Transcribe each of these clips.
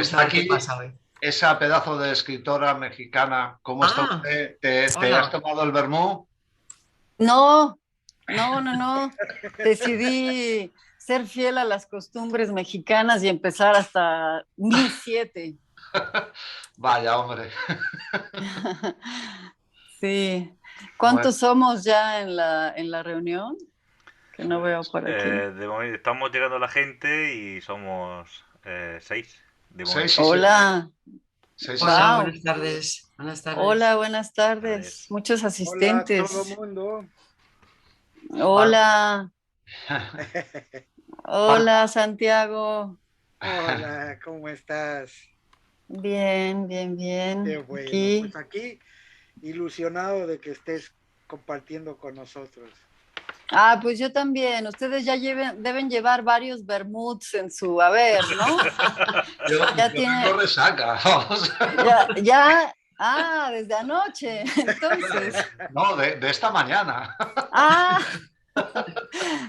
está Cuéntame qué aquí pasa hoy. esa pedazo de escritora mexicana. ¿Cómo está Ah, usted? ¿Te has hola. tomado el vermú? No, no. Decidí ser fiel a las costumbres mexicanas y empezar hasta 1007. Vaya, hombre. Sí. Bueno, ¿Cuántos somos ya en la reunión? Que no veo por aquí. De momento estamos llegando a la gente y somos 6 de seis momento. y siete. Hola, Seis y Hola, siete. wow. buenas tardes. Buenas tardes. Hola, buenas tardes. Tardes. Muchos Hola a todo asistentes. mundo. Par- Hola, hola, Santiago. Hola, ¿cómo estás? Bien, bien, Qué bien. bueno, pues Aquí. aquí ilusionado de que estés compartiendo con nosotros. Ah, pues yo también. Ustedes ya deben llevar varios vermuts en su haber, ¿no? Ya Yo tengo tiene, resaca. Vamos. desde anoche, entonces. No, de esta mañana. Ah, Sí,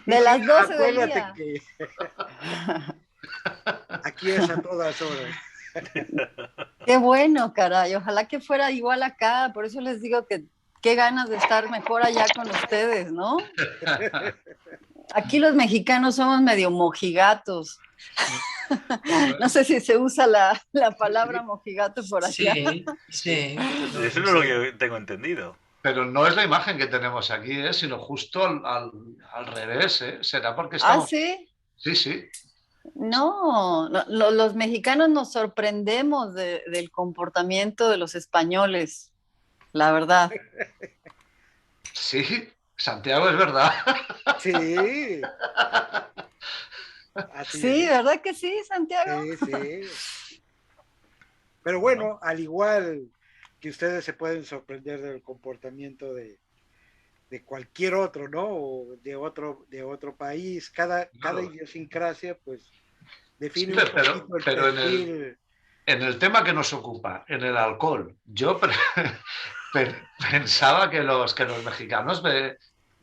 de sí, las 12 del acuérdate día. que aquí es a todas horas. Qué bueno, caray. Ojalá que fuera igual acá. Por eso les digo que qué ganas de estar mejor allá con ustedes, ¿no? Aquí los mexicanos somos medio mojigatos. No sé si se usa la palabra mojigato por allá. Sí, sí, creo Eso que no es lo sí. que tengo entendido. Pero no es la imagen que tenemos aquí, sino justo al revés. Será porque Ah, estamos. sí. Sí, sí. No, los mexicanos nos sorprendemos del comportamiento de los españoles, la verdad. Sí, Santiago, es verdad. Sí, así Sí, es. ¿verdad que sí, Santiago? Sí, sí. Pero Bueno, bueno, al igual que ustedes se pueden sorprender del comportamiento de cualquier otro, ¿no? O de otro país, cada Claro. idiosincrasia, pues Sí, define un poquito el pero perfil. en el tema que nos ocupa, en el alcohol, yo pensaba que los mexicanos,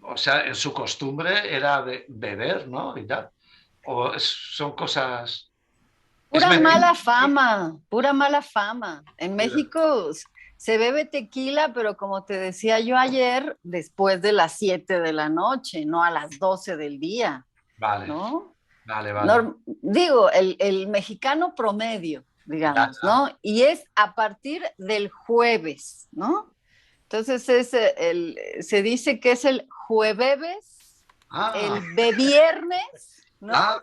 o sea, en su costumbre era beber, ¿no? Y tal. Son cosas. Es Pura mala mentira. fama, pura mala fama. En México se bebe tequila, pero como te decía yo ayer, después de las 7 de la noche, no a las 12 del día, Vale, ¿no? vale. Digo, el mexicano promedio, Ya, digamos, ya. ¿no? Y es a partir del jueves, ¿no? Entonces se dice que es el jueves, Ah, el beviernes, ¿no? va.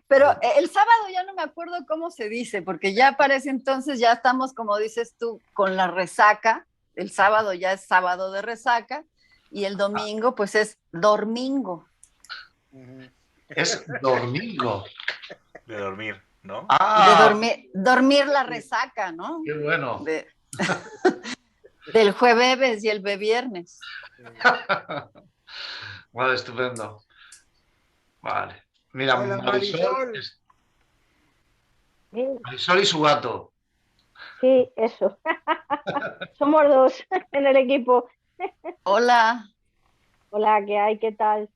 Pero el sábado ya no me acuerdo cómo se dice, porque ya para ese entonces ya estamos, como dices tú, con la resaca. El sábado ya es sábado de resaca y el domingo pues es dormingo, Ujú. Es domingo. de dormir, ¿no? de Ah, dormir la resaca, ¿no? qué bueno. De, del jueves y el viernes. Vale, estupendo. Vale. Mira, Hola Marisol. Sí, Marisol y su gato. sí, eso. Somos dos en el equipo. Hola, Hola, ¿qué hay? ¿Qué tal?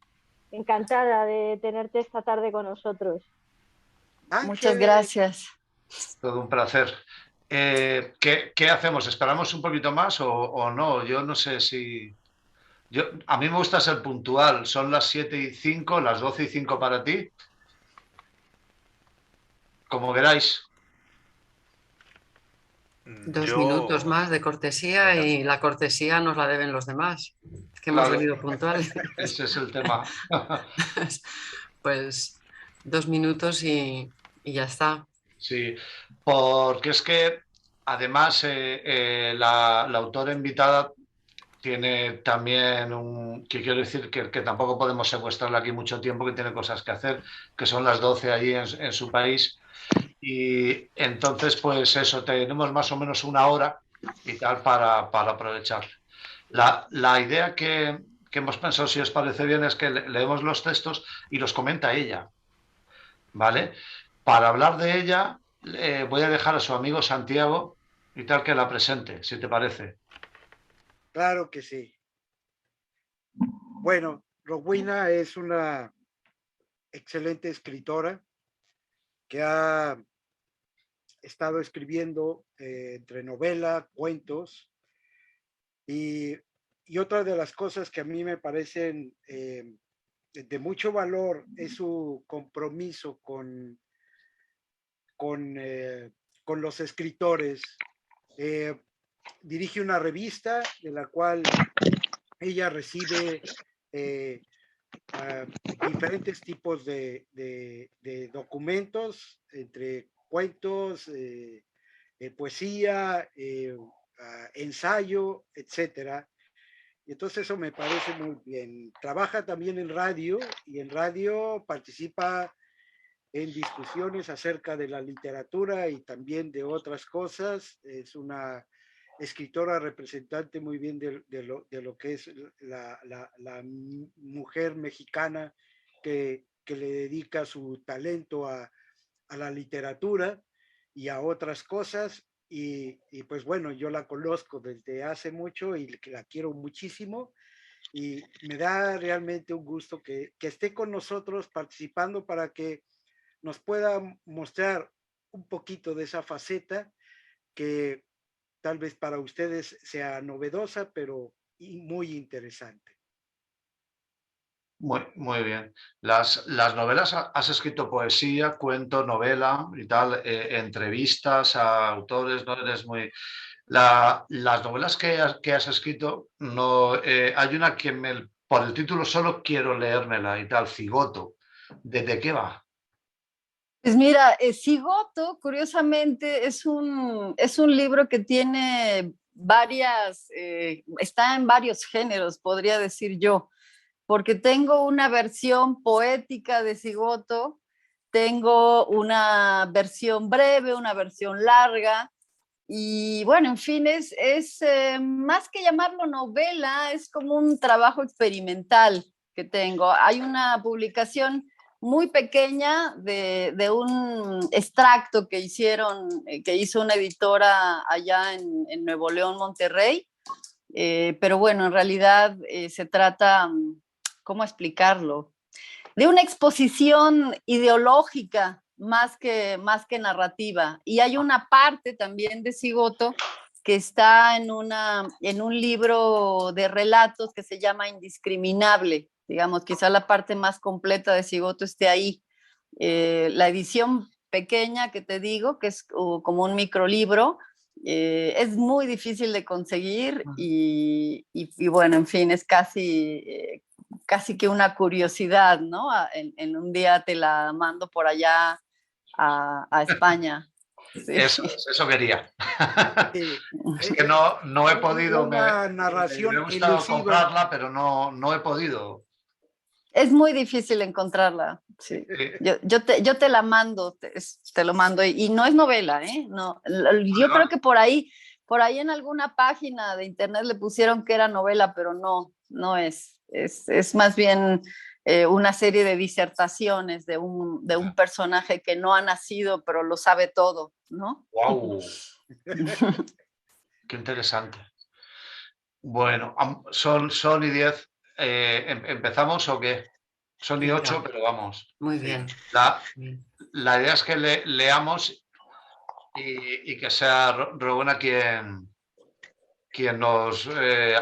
Encantada de tenerte esta tarde con nosotros. muchas Ángeles. gracias. Todo un placer. ¿Qué hacemos? ¿Esperamos un poquito más o no? Yo no sé si. A mí me gusta ser puntual. Son las 7:05, las 12:05 para ti, como queráis. 2 minutos Yo, más de cortesía venga, y la cortesía nos la deben los demás. Es que hemos Claro, venido puntuales. ese es el tema. Pues 2 minutos y ya está. Sí, porque es que además la autora invitada tiene también que quiero decir que tampoco podemos secuestrarla aquí mucho tiempo, que tiene cosas que hacer, que son las 12 allí en su país. Y entonces, pues eso, tenemos más o menos una hora y tal para aprovechar. La idea que hemos pensado, si os parece bien, es que leemos los textos y los comenta ella, ¿vale? Para hablar de ella, voy a dejar a su amigo Santiago y tal que la presente, si te parece. Claro que sí. Bueno, Rowena es una excelente escritora que ha estado escribiendo entre novela, cuentos, y otra de las cosas que a mí me parecen de mucho valor es su compromiso con los escritores. Dirige una revista de la cual ella recibe diferentes tipos de documentos, entre cuentos, poesía, ensayo, etcétera. Y entonces eso me parece muy bien. Trabaja también en radio, y en radio participa en discusiones acerca de la literatura y también de otras cosas. Es una escritora representante muy bien de lo que es la mujer mexicana que le dedica su talento a la literatura y a otras cosas. Y pues bueno, yo la conozco desde hace mucho y la quiero muchísimo, y me da realmente un gusto que esté con nosotros participando para que nos pueda mostrar un poquito de esa faceta que tal vez para ustedes sea novedosa, pero muy interesante. Muy bien. Las novelas, has escrito poesía, cuento, novela y tal, entrevistas a autores, ¿no? Eres muy... las novelas que has escrito, no, hay una que por el título solo quiero leérmela y tal, Cigoto. ¿De qué va? Pues mira, Cigoto, curiosamente, es un libro que tiene está en varios géneros, podría decir yo, porque tengo una versión poética de Cigoto, tengo una versión breve, una versión larga, y bueno, en fin, es más que llamarlo novela, es como un trabajo experimental que tengo. Hay una publicación muy pequeña de un extracto que hizo una editora allá en Nuevo León, Monterrey, pero bueno, en realidad se trata, ¿cómo explicarlo? De una exposición ideológica más que narrativa. Y hay una parte también de Cigoto que está en un libro de relatos que se llama Indiscriminable. Digamos, quizá la parte más completa de Cigoto esté ahí. La edición pequeña que te digo, que es como un microlibro, es muy difícil de conseguir y bueno, en fin, es casi que una curiosidad, ¿no? En un día te la mando por allá a España. Sí. Eso quería. Sí. Es que no he podido. Una Me narración ha gustado elusiva. comprarla, pero no he podido. Es muy difícil encontrarla. Sí. Yo te la mando, te lo mando. Y no es novela, ¿eh? No, yo creo que por ahí en alguna página de internet le pusieron que era novela, pero no es. Es más bien una serie de disertaciones de un personaje que no ha nacido, pero lo sabe todo, ¿no? ¡Wow! Qué interesante. Bueno, son y 10. ¿Empezamos o qué? Son y 8, pero vamos. Muy bien. La idea es que leamos y que sea Rowena quien nos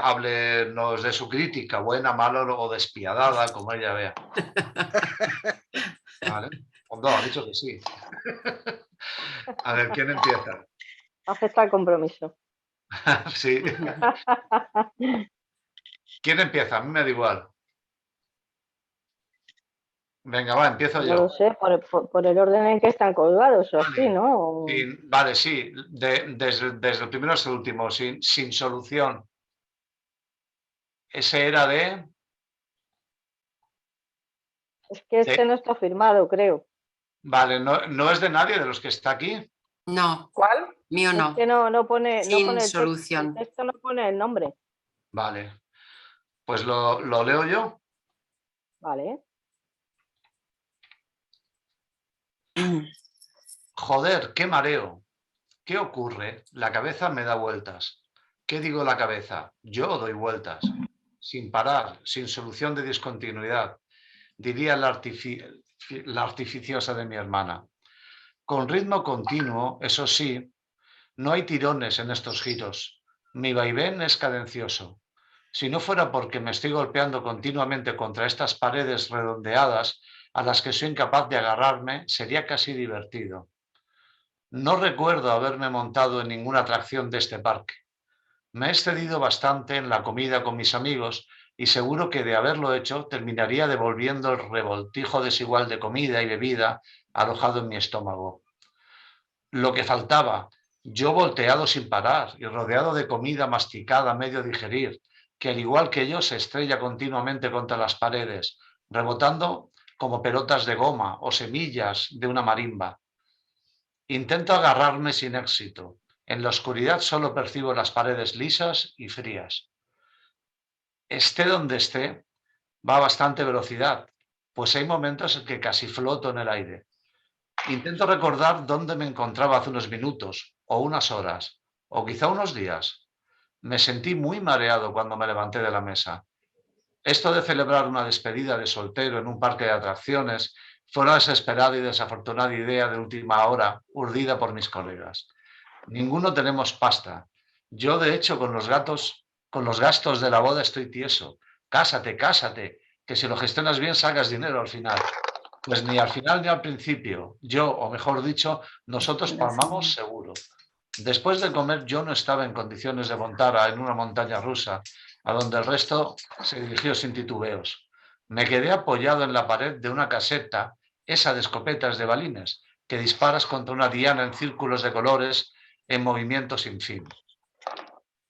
hable, nos dé su crítica, buena, mala o despiadada, como ella vea. Vale. Hondo ha dicho que sí. A ver, ¿quién empieza? Acepta el compromiso. Sí. ¿Quién empieza? A mí me da igual. Venga, va, empiezo yo. No lo sé, por el orden en que están colgados o Vale. así, ¿no? Vale, sí. Desde el primero hasta el último, sin solución. Ese era de... Es que este no está firmado, creo. Vale, ¿no es de nadie de los que está aquí? No. ¿Cuál? Mío no. Es que no pone, Sin no pone solución. el texto no pone el nombre. Vale. Pues lo leo yo. Vale. Joder, qué mareo. ¿Qué ocurre? La cabeza me da vueltas. ¿Qué digo la cabeza? Yo doy vueltas. Sin parar, sin solución de discontinuidad. Diría la artificiosa de mi hermana. con ritmo continuo, eso sí, no hay tirones en estos giros. Mi vaivén es cadencioso. Si no fuera porque me estoy golpeando continuamente contra estas paredes redondeadas a las que soy incapaz de agarrarme, sería casi divertido. No recuerdo haberme montado en ninguna atracción de este parque. Me he excedido bastante en la comida con mis amigos y seguro que de haberlo hecho terminaría devolviendo el revoltijo desigual de comida y bebida alojado en mi estómago. Lo que faltaba, yo volteado sin parar y rodeado de comida masticada a medio digerir, que al igual que yo se estrella continuamente contra las paredes, rebotando como pelotas de goma o semillas de una marimba. Intento agarrarme sin éxito. En la oscuridad solo percibo las paredes lisas y frías. Esté donde esté, va a bastante velocidad, pues hay momentos en que casi floto en el aire. Intento recordar dónde me encontraba hace unos minutos, o unas horas, o quizá unos días. Me sentí muy mareado cuando me levanté de la mesa. Esto de celebrar una despedida de soltero en un parque de atracciones fue una desesperada y desafortunada idea de última hora, urdida por mis colegas. Ninguno tenemos pasta. Yo, de hecho, con los gastos de la boda estoy tieso. Cásate, cásate, que si lo gestionas bien sacas dinero al final. Pues ni al final ni al principio. Yo, o mejor dicho, nosotros palmamos seguro. Después de comer yo no estaba en condiciones de montar en una montaña rusa, a donde el resto se dirigió sin titubeos. Me quedé apoyado en la pared de una caseta, esa de escopetas de balines, que disparas contra una diana en círculos de colores en movimiento sin fin.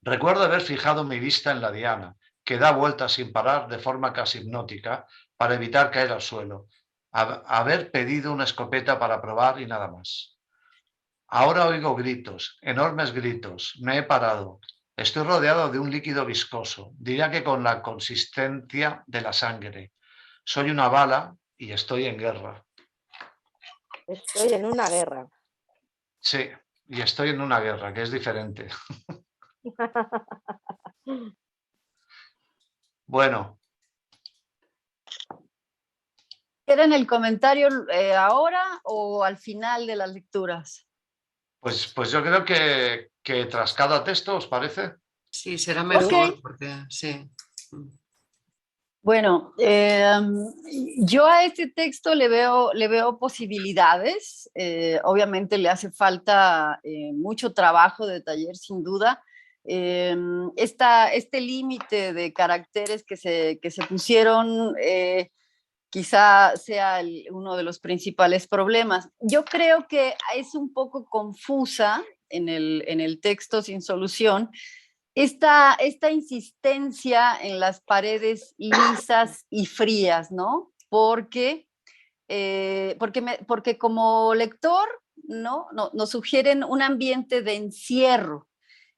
Recuerdo haber fijado mi vista en la diana, que da vueltas sin parar de forma casi hipnótica para evitar caer al suelo. Haber pedido una escopeta para probar y nada más. Ahora oigo gritos, enormes gritos. Me he parado. Estoy rodeado de un líquido viscoso, diría que con la consistencia de la sangre. Soy una bala y estoy en guerra. Estoy en una guerra. Sí, y estoy en una guerra, que es diferente. Bueno. ¿Quieren el comentario ahora o al final de las lecturas? Pues yo creo que tras cada texto, ¿os parece? Sí, será mejor, porque sí. Bueno, yo a este texto le veo posibilidades. Obviamente le hace falta mucho trabajo de taller, sin duda. Este límite de caracteres que se pusieron quizá sea uno de los principales problemas. Yo creo que es un poco confusa en el texto sin solución esta insistencia en las paredes lisas y frías, ¿no? Porque como lector, ¿no? Nos sugieren un ambiente de encierro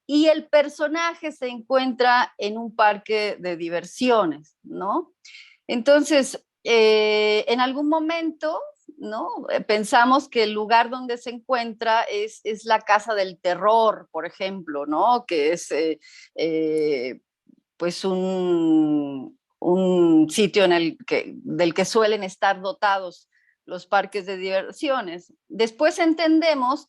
y el personaje se encuentra en un parque de diversiones, ¿no? Entonces, en algún momento, ¿no? Pensamos que el lugar donde se encuentra es la casa del terror, por ejemplo, ¿no? Que es pues un sitio del que suelen estar dotados los parques de diversiones. Después entendemos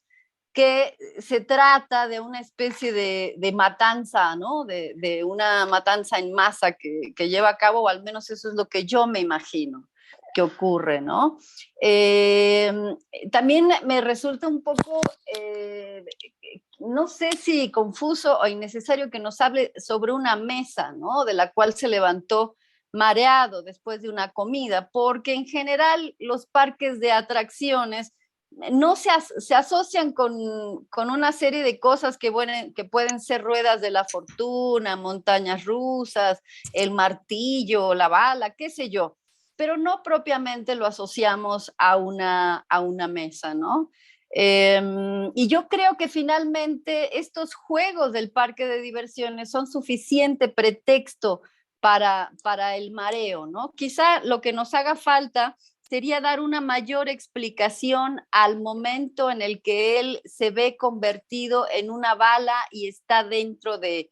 que se trata de una especie de matanza, ¿no? De una matanza en masa que lleva a cabo, o al menos eso es lo que yo me imagino que ocurre, ¿no? También me resulta un poco, no sé si confuso o innecesario que nos hable sobre una mesa, ¿no? De la cual se levantó mareado después de una comida, porque en general los parques de atracciones no se asocian con una serie de cosas que pueden ser ruedas de la fortuna, montañas rusas, el martillo, la bala, qué sé yo, pero no propiamente lo asociamos a una mesa, ¿no? Y yo creo que finalmente estos juegos del parque de diversiones son suficiente pretexto para el mareo, ¿no? Quizá lo que nos haga falta sería dar una mayor explicación al momento en el que él se ve convertido en una bala y está dentro de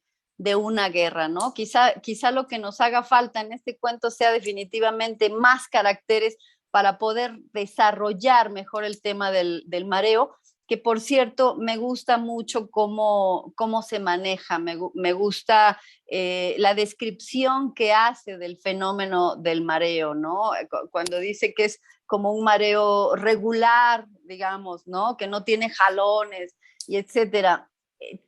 una guerra, ¿no? Quizá lo que nos haga falta en este cuento sea definitivamente más caracteres para poder desarrollar mejor el tema del mareo, que por cierto me gusta mucho cómo se maneja, me gusta la descripción que hace del fenómeno del mareo, ¿no? Cuando dice que es como un mareo regular, digamos, ¿no? Que no tiene jalones y etcétera.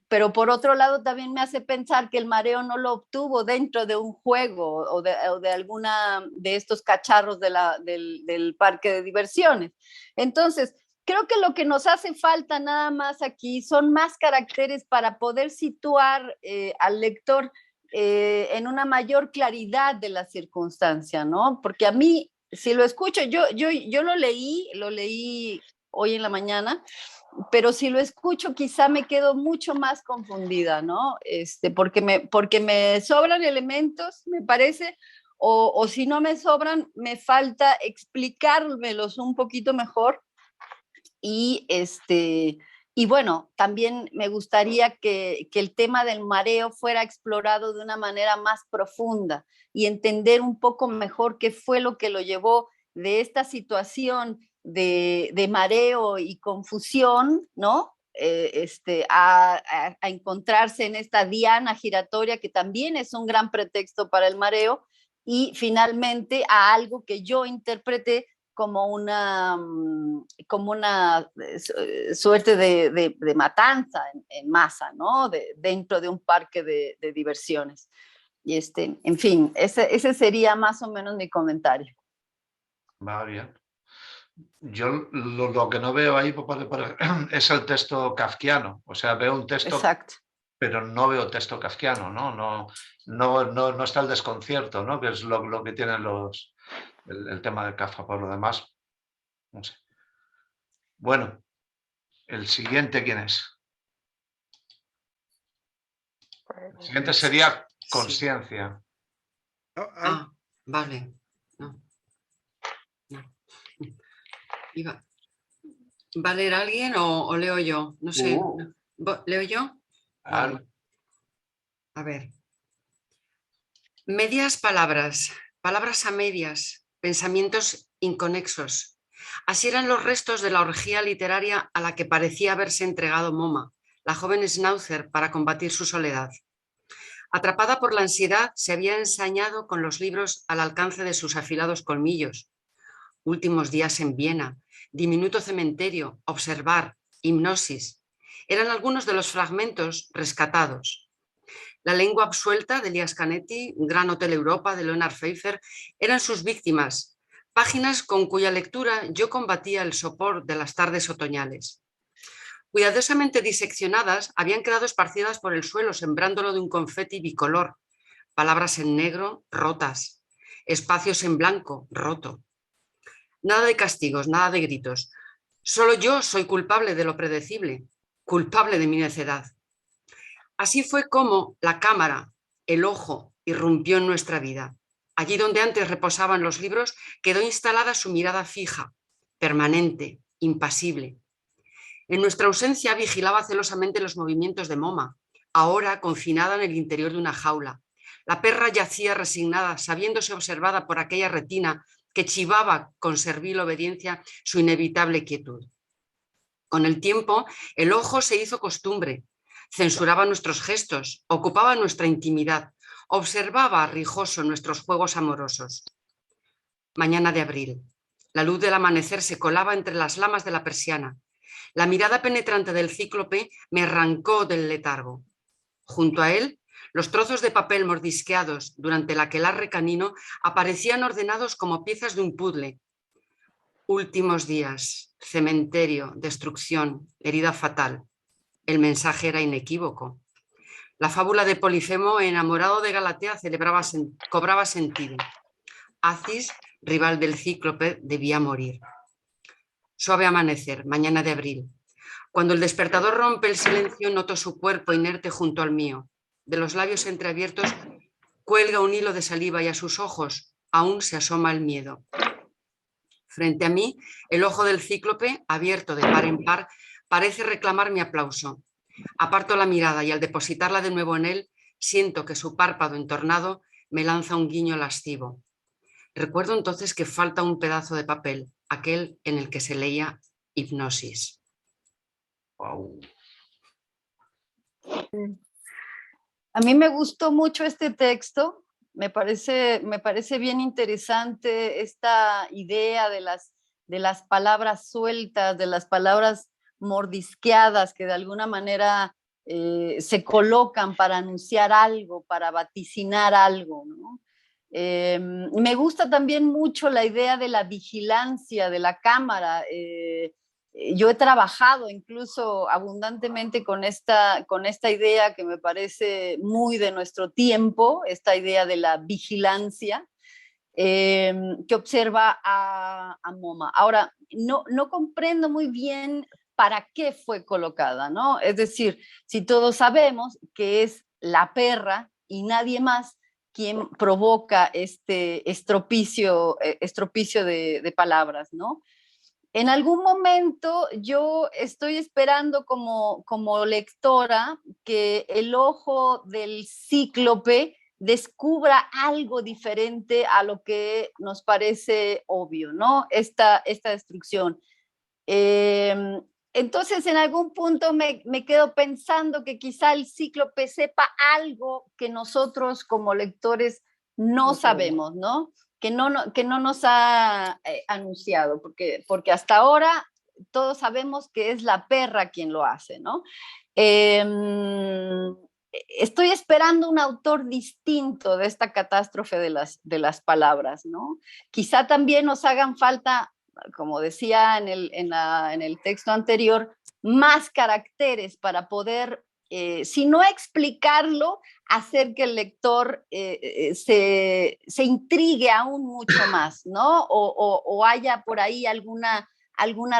Pero por otro lado también me hace pensar que el mareo no lo obtuvo dentro de un juego o de alguna de estos cacharros del parque de diversiones. Entonces, creo que lo que nos hace falta nada más aquí son más caracteres para poder situar al lector en una mayor claridad de la circunstancia, ¿no? Porque a mí, si lo escucho, yo lo leí hoy en la mañana, pero si lo escucho quizá me quedo mucho más confundida, ¿no? Porque me sobran elementos, me parece, o si no me sobran, me falta explicármelos un poquito mejor. Y bueno, también me gustaría que el tema del mareo fuera explorado de una manera más profunda y entender un poco mejor qué fue lo que lo llevó de esta situación de mareo y confusión, ¿no? A encontrarse en esta diana giratoria que también es un gran pretexto para el mareo, y finalmente a algo que yo interpreté como una suerte de matanza en masa, ¿no? Dentro de un parque de diversiones. Y en fin, ese sería más o menos mi comentario. Va bien. Yo lo que no veo ahí es el texto kafkiano. O sea, veo un texto, exacto, pero no veo texto kafkiano, ¿no? No está el desconcierto, ¿no? Que es lo que tienen el tema de Kafka. Por lo demás, no sé. Bueno, el siguiente, ¿quién es? El siguiente sería Consciencia. Ah, vale. No. ¿Va a leer alguien o leo yo? No sé. ¿Leo yo? Vale. A ver. Medias palabras, palabras a medias, pensamientos inconexos. Así eran los restos de la orgía literaria a la que parecía haberse entregado Moma, la joven Schnauzer, para combatir su soledad. Atrapada por la ansiedad, se había ensañado con los libros al alcance de sus afilados colmillos. Últimos días en Viena, diminuto cementerio, observar, hipnosis. Eran algunos de los fragmentos rescatados. La lengua absuelta de Elias Canetti, Gran Hotel Europa de Leonard Pfeiffer, eran sus víctimas, páginas con cuya lectura yo combatía el sopor de las tardes otoñales. Cuidadosamente diseccionadas, habían quedado esparcidas por el suelo, sembrándolo de un confeti bicolor, palabras en negro, rotas, espacios en blanco, roto. Nada de castigos, nada de gritos. Solo yo soy culpable de lo predecible, culpable de mi necedad. Así fue como la cámara, el ojo, irrumpió en nuestra vida. Allí donde antes reposaban los libros, quedó instalada su mirada fija, permanente, impasible. En nuestra ausencia vigilaba celosamente los movimientos de Moma, ahora confinada en el interior de una jaula. La perra yacía resignada, sabiéndose observada por aquella retina que chivaba con servil obediencia su inevitable quietud. Con el tiempo, el ojo se hizo costumbre, censuraba nuestros gestos, ocupaba nuestra intimidad, observaba rijoso nuestros juegos amorosos. Mañana de abril. La luz del amanecer se colaba entre las lamas de la persiana. La mirada penetrante del cíclope me arrancó del letargo. Junto a él, los trozos de papel mordisqueados durante el aquelarre canino aparecían ordenados como piezas de un puzzle. Últimos días, cementerio, destrucción, herida fatal. El mensaje era inequívoco. La fábula de Polifemo, enamorado de Galatea, cobraba sentido. Acis, rival del cíclope, debía morir. Suave amanecer, mañana de abril. Cuando el despertador rompe el silencio, noto su cuerpo inerte junto al mío. De los labios entreabiertos cuelga un hilo de saliva y a sus ojos aún se asoma el miedo. Frente a mí, el ojo del cíclope, abierto de par en par, parece reclamar mi aplauso. Aparto la mirada y al depositarla de nuevo en él, siento que su párpado entornado me lanza un guiño lascivo. Recuerdo entonces que falta un pedazo de papel, aquel en el que se leía hipnosis. Wow. A mí me gustó mucho este texto, me parece bien interesante esta idea de las palabras sueltas, de las palabras mordisqueadas que de alguna manera se colocan para anunciar algo, para vaticinar algo, ¿no? Me gusta también mucho la idea de la vigilancia de la cámara. Yo he trabajado incluso abundantemente con esta idea que me parece muy de nuestro tiempo, esta idea de la vigilancia, que observa a MoMA. Ahora, no comprendo muy bien para qué fue colocada, ¿no? Es decir, si todos sabemos que es la perra y nadie más quien provoca este estropicio de palabras, ¿no? En algún momento yo estoy esperando como lectora que el ojo del cíclope descubra algo diferente a lo que nos parece obvio, ¿no? Esta destrucción. Entonces, en algún punto me quedo pensando que quizá el cíclope sepa algo que nosotros como lectores no sabemos, ¿no? Que no nos ha anunciado, porque hasta ahora todos sabemos que es la perra quien lo hace, ¿no? Estoy esperando un autor distinto de esta catástrofe de las palabras, ¿no? Quizá también nos hagan falta, como decía en el texto anterior, más caracteres para poder, si no explicarlo, hacer que el lector se intrigue aún mucho más, ¿no? O haya por ahí alguna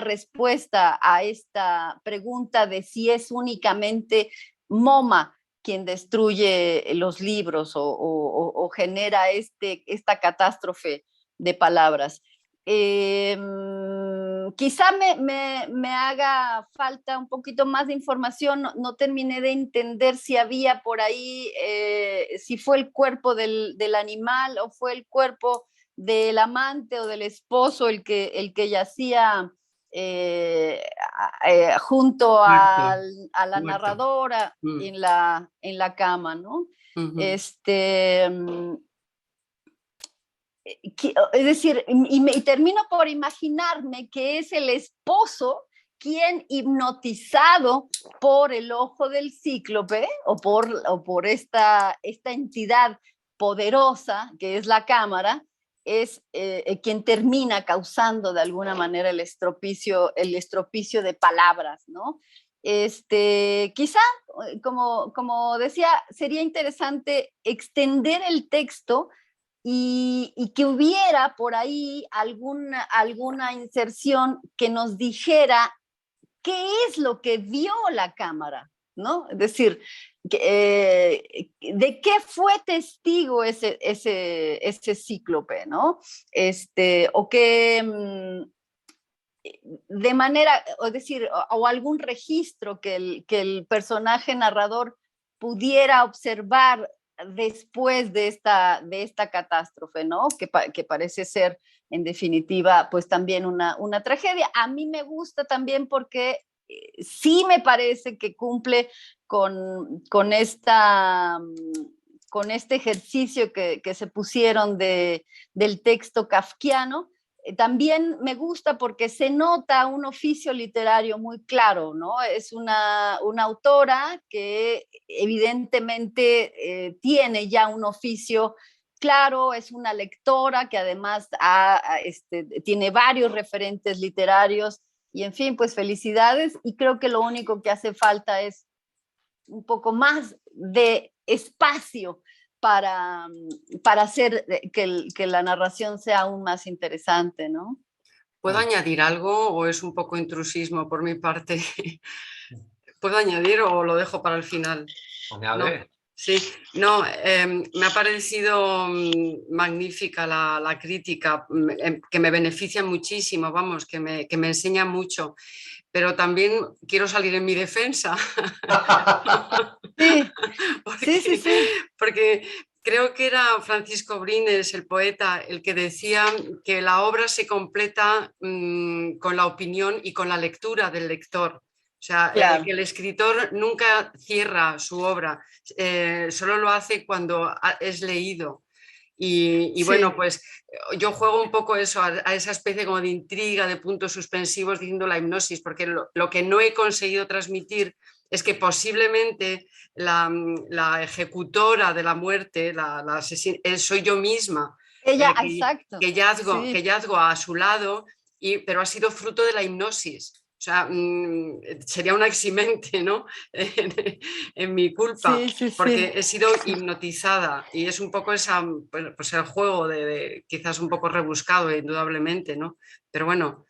respuesta a esta pregunta de si es únicamente MoMA quien destruye los libros o genera esta catástrofe de palabras. Quizá me haga falta un poquito más de información, no terminé de entender si había por ahí, si fue el cuerpo del animal o fue el cuerpo del amante o del esposo el que yacía junto a la narradora en la cama, ¿no? Es decir, y termino por imaginarme que es el esposo quien, hipnotizado por el ojo del cíclope o por esta entidad poderosa que es la cámara, es quien termina causando de alguna manera el estropicio de palabras, ¿no? Quizá, como decía, sería interesante extender el texto y que hubiera por ahí alguna inserción que nos dijera qué es lo que vio la cámara, ¿no? Es decir, de qué fue testigo ese cíclope, ¿no? O que de manera, es decir, o algún registro que el personaje narrador pudiera observar después de esta catástrofe, ¿no? Que parece ser, en definitiva, pues también una tragedia. A mí me gusta también porque sí me parece que cumple con este ejercicio que se pusieron del texto kafkiano. También me gusta porque se nota un oficio literario muy claro, ¿no? Es una autora que evidentemente tiene ya un oficio claro, es una lectora que además tiene varios referentes literarios y en fin, pues felicidades, y creo que lo único que hace falta es un poco más de espacio para hacer que la narración sea aún más interesante, ¿no? ¿Puedo añadir algo o es un poco intrusismo por mi parte? ¿Puedo añadir o lo dejo para el final? No. Sí, no, me ha parecido magnífica la crítica, que me beneficia muchísimo, vamos, que me enseña mucho, pero también quiero salir en mi defensa. Sí. Porque creo que era Francisco Brines, el poeta, el que decía que la obra se completa con la opinión y con la lectura del lector. O sea, Claro. que el escritor nunca cierra su obra, solo lo hace cuando es leído. Y Sí. bueno, pues yo juego un poco eso, a esa especie como de intriga, de puntos suspensivos, diciendo la hipnosis, porque lo que no he conseguido transmitir es que posiblemente la ejecutora de la muerte, la asesina, soy yo misma, Ella, que, exacto. que yazgo, Sí. que yazgo a su lado, pero ha sido fruto de la hipnosis. O sea, sería una eximente, ¿no? en mi culpa, Sí, sí, sí. porque he sido hipnotizada y es un poco esa, pues el juego de quizás un poco rebuscado, indudablemente, ¿no? Pero bueno.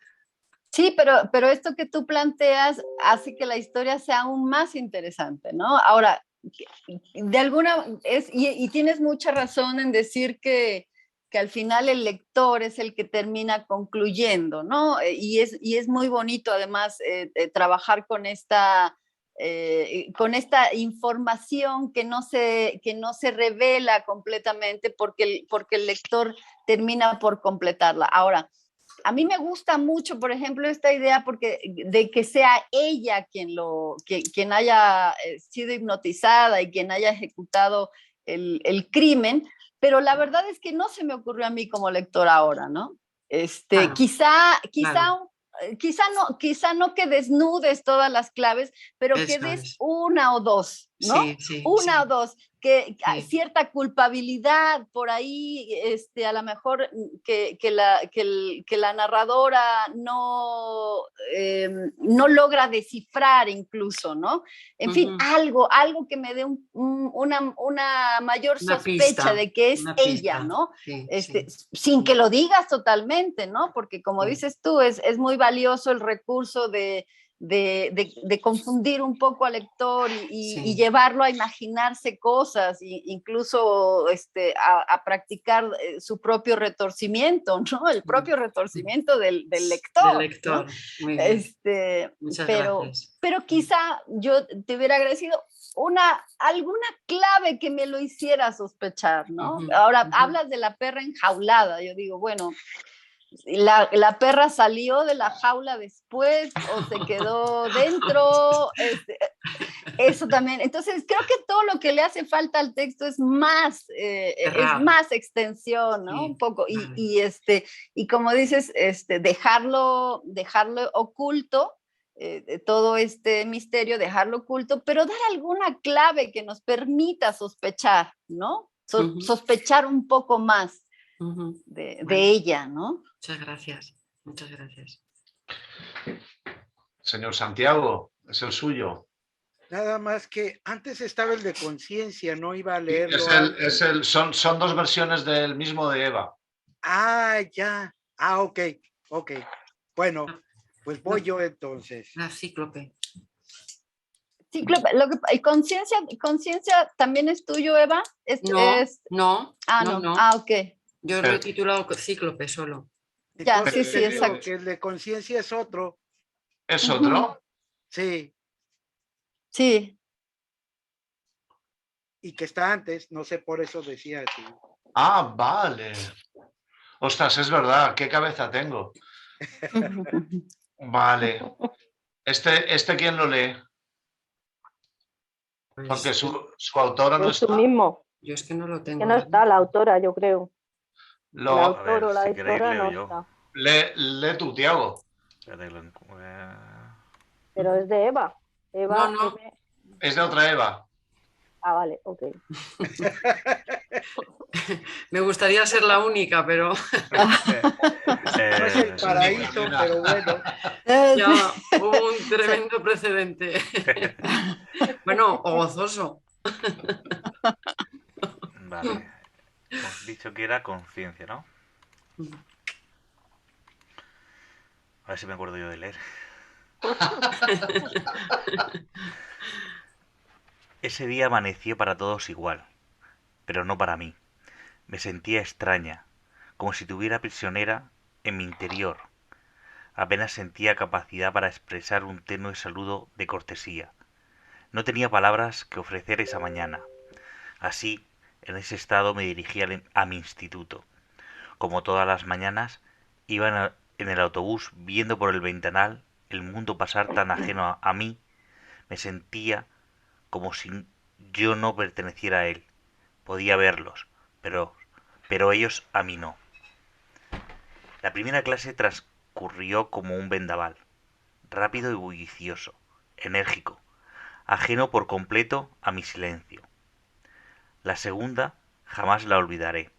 Sí, pero esto que tú planteas hace que la historia sea aún más interesante, ¿no? Ahora, de alguna, y tienes mucha razón en decir que al final el lector es el que termina concluyendo, ¿no? Y es muy bonito además trabajar con esta información que no se revela completamente porque el lector termina por completarla. Ahora, a mí me gusta mucho, por ejemplo, esta idea de que sea ella quien haya sido hipnotizada y quien haya ejecutado el crimen, pero la verdad es que no se me ocurrió a mí como lector ahora, ¿no? Claro, Claro. Quizá no que desnudes todas las claves, pero que eso des es. una o dos, ¿no? Sí, sí, una sí. o dos, que Sí. cierta culpabilidad por ahí, a lo mejor que la narradora no logra descifrar incluso, ¿no? En fin, algo que me dé una mayor Una sospecha pista, de que es una ella, pista. ¿no? Sí, Sí. sí. Sin que lo digas totalmente, ¿no? Porque como Sí. dices tú, es muy valioso el recurso de confundir un poco al lector y llevarlo a imaginarse cosas, incluso a practicar su propio retorcimiento, ¿no? El propio retorcimiento del lector. Del lector. ¿no? Muy bien. Muchas Pero gracias. quizá yo te hubiera agradecido alguna clave que me lo hiciera sospechar, ¿no? Ahora, hablas de la perra enjaulada, yo digo, bueno, la perra salió de la jaula después o se quedó dentro, eso también. Entonces, creo que todo lo que le hace falta al texto es más extensión, ¿no? Sí, Un poco. vale. Y como dices, dejarlo oculto, todo este misterio, dejarlo oculto, pero dar alguna clave que nos permita sospechar, ¿no? Sospechar un poco más de ella, ¿no? Muchas gracias, muchas gracias. Señor Santiago, es el suyo. Nada más que antes estaba el de conciencia, no iba a leerlo. Son dos versiones del mismo de Eva. Ah, ya. Ah, ok. Bueno, pues voy yo entonces. La cíclope. Cíclope, conciencia también es tuyo, Eva. No. Ok. Yo lo he titulado Cíclope solo. Entonces, sí, exacto. Que el de conciencia es otro. ¿Es otro? Sí. Sí. Y que está antes, no sé, por eso decía así. Ah, vale. Ostras, es verdad, qué cabeza tengo. Vale. ¿Este quién lo lee? Porque su autora no Pues está. tú mismo. Yo es que no lo tengo. Que no está la autora, yo creo. El A autor ver, o la si queréis autora leo no yo. está. Lee tú, Tiago. Pero es de Eva. Eva No. Es de otra Eva. Ah, vale, ok. Me gustaría ser la única, pero No es el paraíso, pero bueno. ya hubo un tremendo precedente. Bueno, o gozoso. Vale. Hemos dicho que era conciencia, ¿no? A ver si me acuerdo yo de leer. Ese día amaneció para todos igual, pero no para mí. Me sentía extraña, como si tuviera prisionera en mi interior. Apenas sentía capacidad para expresar un tenue saludo de cortesía. No tenía palabras que ofrecer esa mañana. Así, En ese estado me dirigí a mi instituto. Como todas las mañanas, iba en el autobús viendo por el ventanal el mundo pasar tan ajeno a mí. Me sentía como si yo no perteneciera a él. Podía verlos, pero ellos a mí no. La primera clase transcurrió como un vendaval, rápido y bullicioso, enérgico, ajeno por completo a mi silencio. La segunda jamás la olvidaré.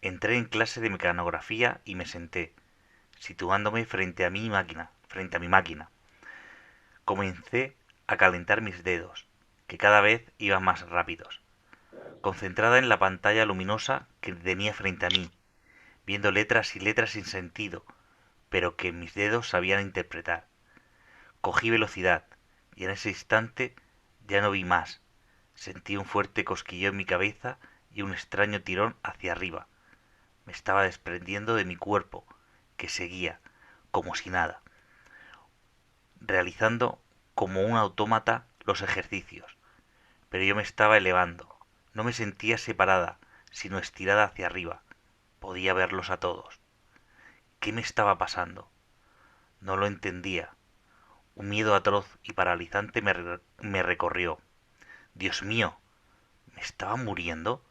Entré en clase de mecanografía y me senté, situándome frente a mi máquina. Comencé a calentar mis dedos, que cada vez iban más rápidos, concentrada en la pantalla luminosa que tenía frente a mí, viendo letras y letras sin sentido, pero que mis dedos sabían interpretar. Cogí velocidad, y en ese instante ya no vi más. Sentí un fuerte cosquilleo en mi cabeza y un extraño tirón hacia arriba. Me estaba desprendiendo de mi cuerpo, que seguía, como si nada, realizando como un autómata los ejercicios. Pero yo me estaba elevando. No me sentía separada, sino estirada hacia arriba. Podía verlos a todos. ¿Qué me estaba pasando? No lo entendía. Un miedo atroz y paralizante me recorrió. Dios mío, ¿me estaba muriendo?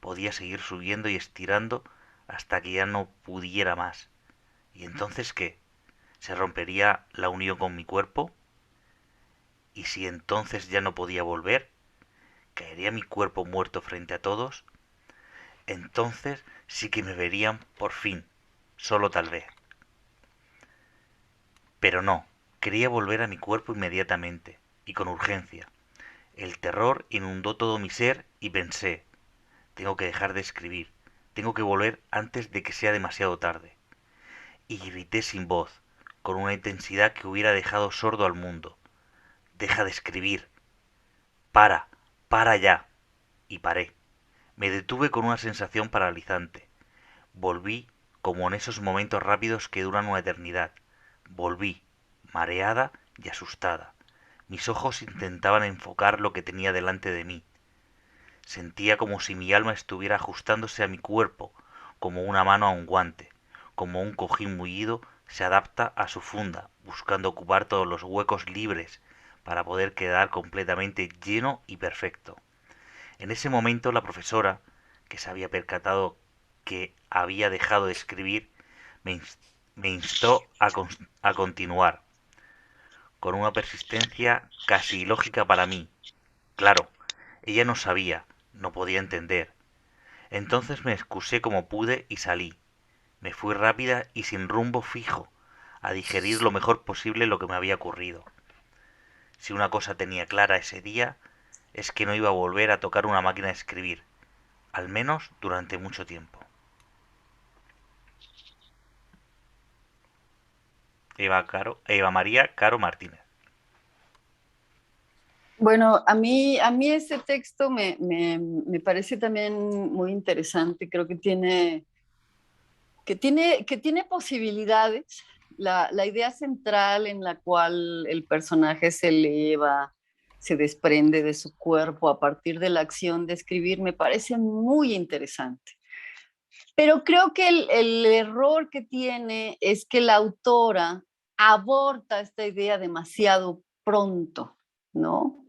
Podía seguir subiendo y estirando hasta que ya no pudiera más. ¿Y entonces qué? ¿Se rompería la unión con mi cuerpo? ¿Y si entonces ya no podía volver? ¿Caería mi cuerpo muerto frente a todos? Entonces sí que me verían por fin, solo tal vez. Pero no, quería volver a mi cuerpo inmediatamente, y con urgencia. El terror inundó todo mi ser y pensé, tengo que dejar de escribir, tengo que volver antes de que sea demasiado tarde. Y grité sin voz, con una intensidad que hubiera dejado sordo al mundo. Deja de escribir. Para, para ya. Y paré. Me detuve con una sensación paralizante. Volví como en esos momentos rápidos que duran una eternidad. Volví, mareada y asustada. Mis ojos intentaban enfocar lo que tenía delante de mí. Sentía como si mi alma estuviera ajustándose a mi cuerpo, como una mano a un guante, como un cojín mullido se adapta a su funda, buscando ocupar todos los huecos libres para poder quedar completamente lleno y perfecto. En ese momento la profesora, que se había percatado que había dejado de escribir, me instó a continuar, con una persistencia casi ilógica para mí. Claro, ella no sabía, no podía entender. Entonces me excusé como pude y salí. Me fui rápida y sin rumbo fijo, a digerir lo mejor posible lo que me había ocurrido. Si una cosa tenía clara ese día, es que no iba a volver a tocar una máquina de escribir, al menos durante mucho tiempo. Eva María Caro Martínez. Bueno, a mí ese texto me parece también muy interesante. Creo que tiene posibilidades. La idea central en la cual el personaje se eleva, se desprende de su cuerpo a partir de la acción de escribir, me parece muy interesante. Pero creo que el error que tiene es que la autora aborta esta idea demasiado pronto, ¿no?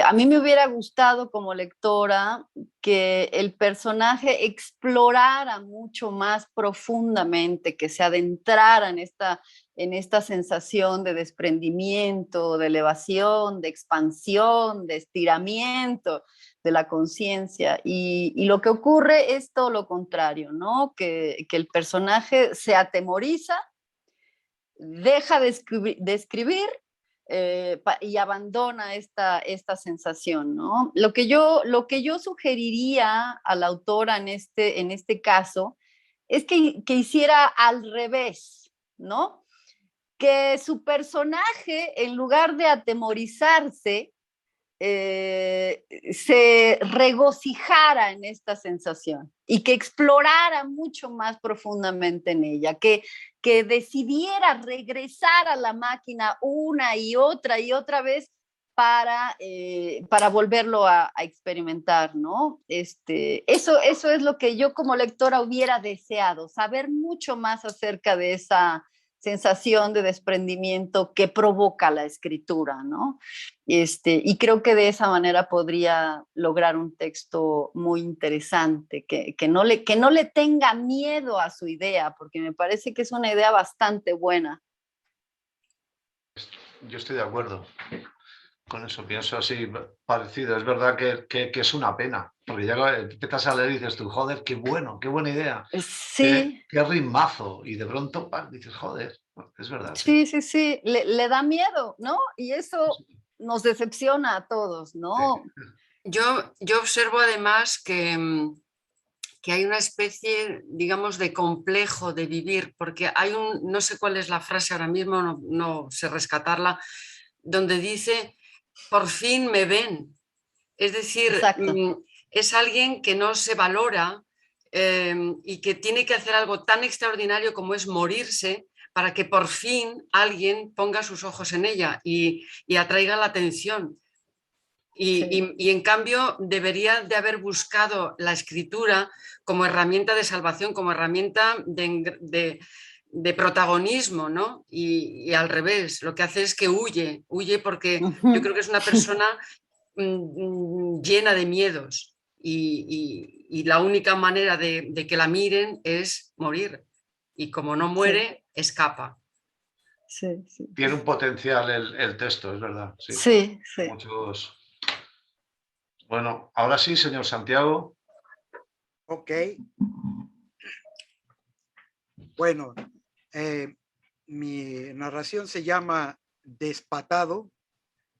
A mí me hubiera gustado como lectora que el personaje explorara mucho más profundamente, que se adentrara en esta sensación de desprendimiento, de elevación, de expansión, de estiramiento de la conciencia. Y lo que ocurre es todo lo contrario, ¿no? Que el personaje se atemoriza, deja de escribir y abandona esta sensación, ¿no? Lo que yo sugeriría a la autora en este caso es que hiciera al revés, ¿no? Que su personaje, en lugar de atemorizarse, se regocijara en esta sensación y que explorara mucho más profundamente en ella, que decidiera regresar a la máquina una y otra vez para volverlo a experimentar, ¿no? Eso es lo que yo como lectora hubiera deseado, saber mucho más acerca de esa sensación de desprendimiento que provoca la escritura, ¿no? Y creo que de esa manera podría lograr un texto muy interesante, que no le tenga miedo a su idea, porque me parece que es una idea bastante buena. Yo estoy de acuerdo con eso, pienso así, parecido. Es verdad que es una pena, porque ya empiezas a leer y dices tú, joder, qué buena idea, Sí. qué ritmazo, y de pronto dices, joder, es verdad, sí. Sí, le da miedo, ¿no? Y eso nos decepciona a todos, ¿no? Yo observo además que hay una especie, digamos, de complejo de vivir, porque hay no sé cuál es la frase ahora mismo, no sé rescatarla, donde dice, por fin me ven. Es decir, Exacto. es alguien que no se valora y que tiene que hacer algo tan extraordinario como es morirse para que por fin alguien ponga sus ojos en ella y atraiga la atención. Y en cambio debería de haber buscado la escritura como herramienta de salvación, como herramienta de protagonismo, ¿no? Y al revés, lo que hace es que huye porque yo creo que es una persona llena de miedos y la única manera de que la miren es morir. Y como no muere, escapa. Sí. Tiene un potencial el texto, es verdad. Sí. Muchos. Bueno, ahora sí, señor Santiago. Ok. Bueno, mi narración se llama Despatado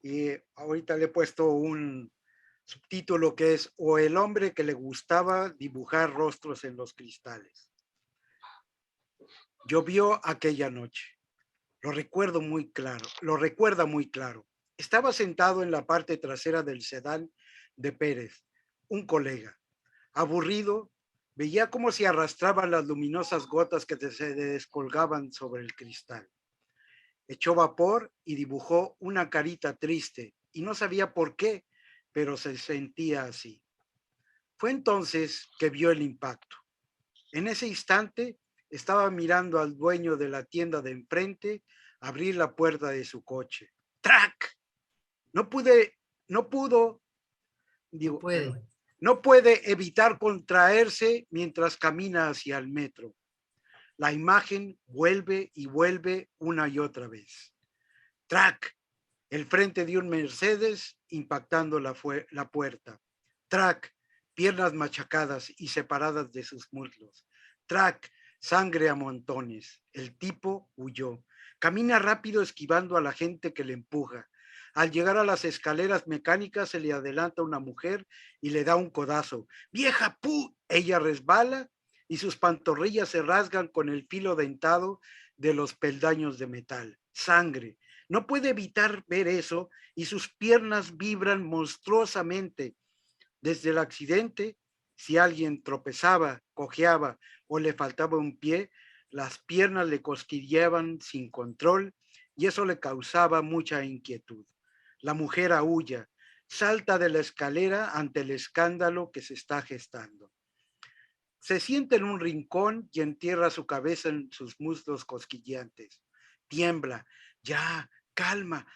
y ahorita le he puesto un subtítulo que es O el hombre que le gustaba dibujar rostros en los cristales. Llovió aquella noche. Lo recuerda muy claro. Estaba sentado en la parte trasera del sedán de Pérez, un colega. Aburrido, veía cómo se arrastraban las luminosas gotas que se descolgaban sobre el cristal. Echó vapor y dibujó una carita triste, y no sabía por qué, pero se sentía así. Fue entonces que vio el impacto. En ese instante estaba mirando al dueño de la tienda de enfrente abrir la puerta de su coche. ¡Trac! No puede evitar contraerse mientras camina hacia el metro. La imagen vuelve y vuelve una y otra vez. ¡Trac! El frente de un Mercedes impactando la puerta. ¡Trac! Piernas machacadas y separadas de sus muslos. ¡Trac! Sangre a montones. El tipo huyó. Camina rápido esquivando a la gente que le empuja. Al llegar a las escaleras mecánicas se le adelanta una mujer y le da un codazo. ¡Vieja pu! Ella resbala y sus pantorrillas se rasgan con el filo dentado de los peldaños de metal. Sangre. No puede evitar ver eso y sus piernas vibran monstruosamente. Desde el accidente, si alguien tropezaba, cojeaba o le faltaba un pie, las piernas le cosquilleaban sin control y eso le causaba mucha inquietud. La mujer aúlla, salta de la escalera ante el escándalo que se está gestando. Se sienta en un rincón y entierra su cabeza en sus muslos cosquilleantes. Tiembla. Ya, calma,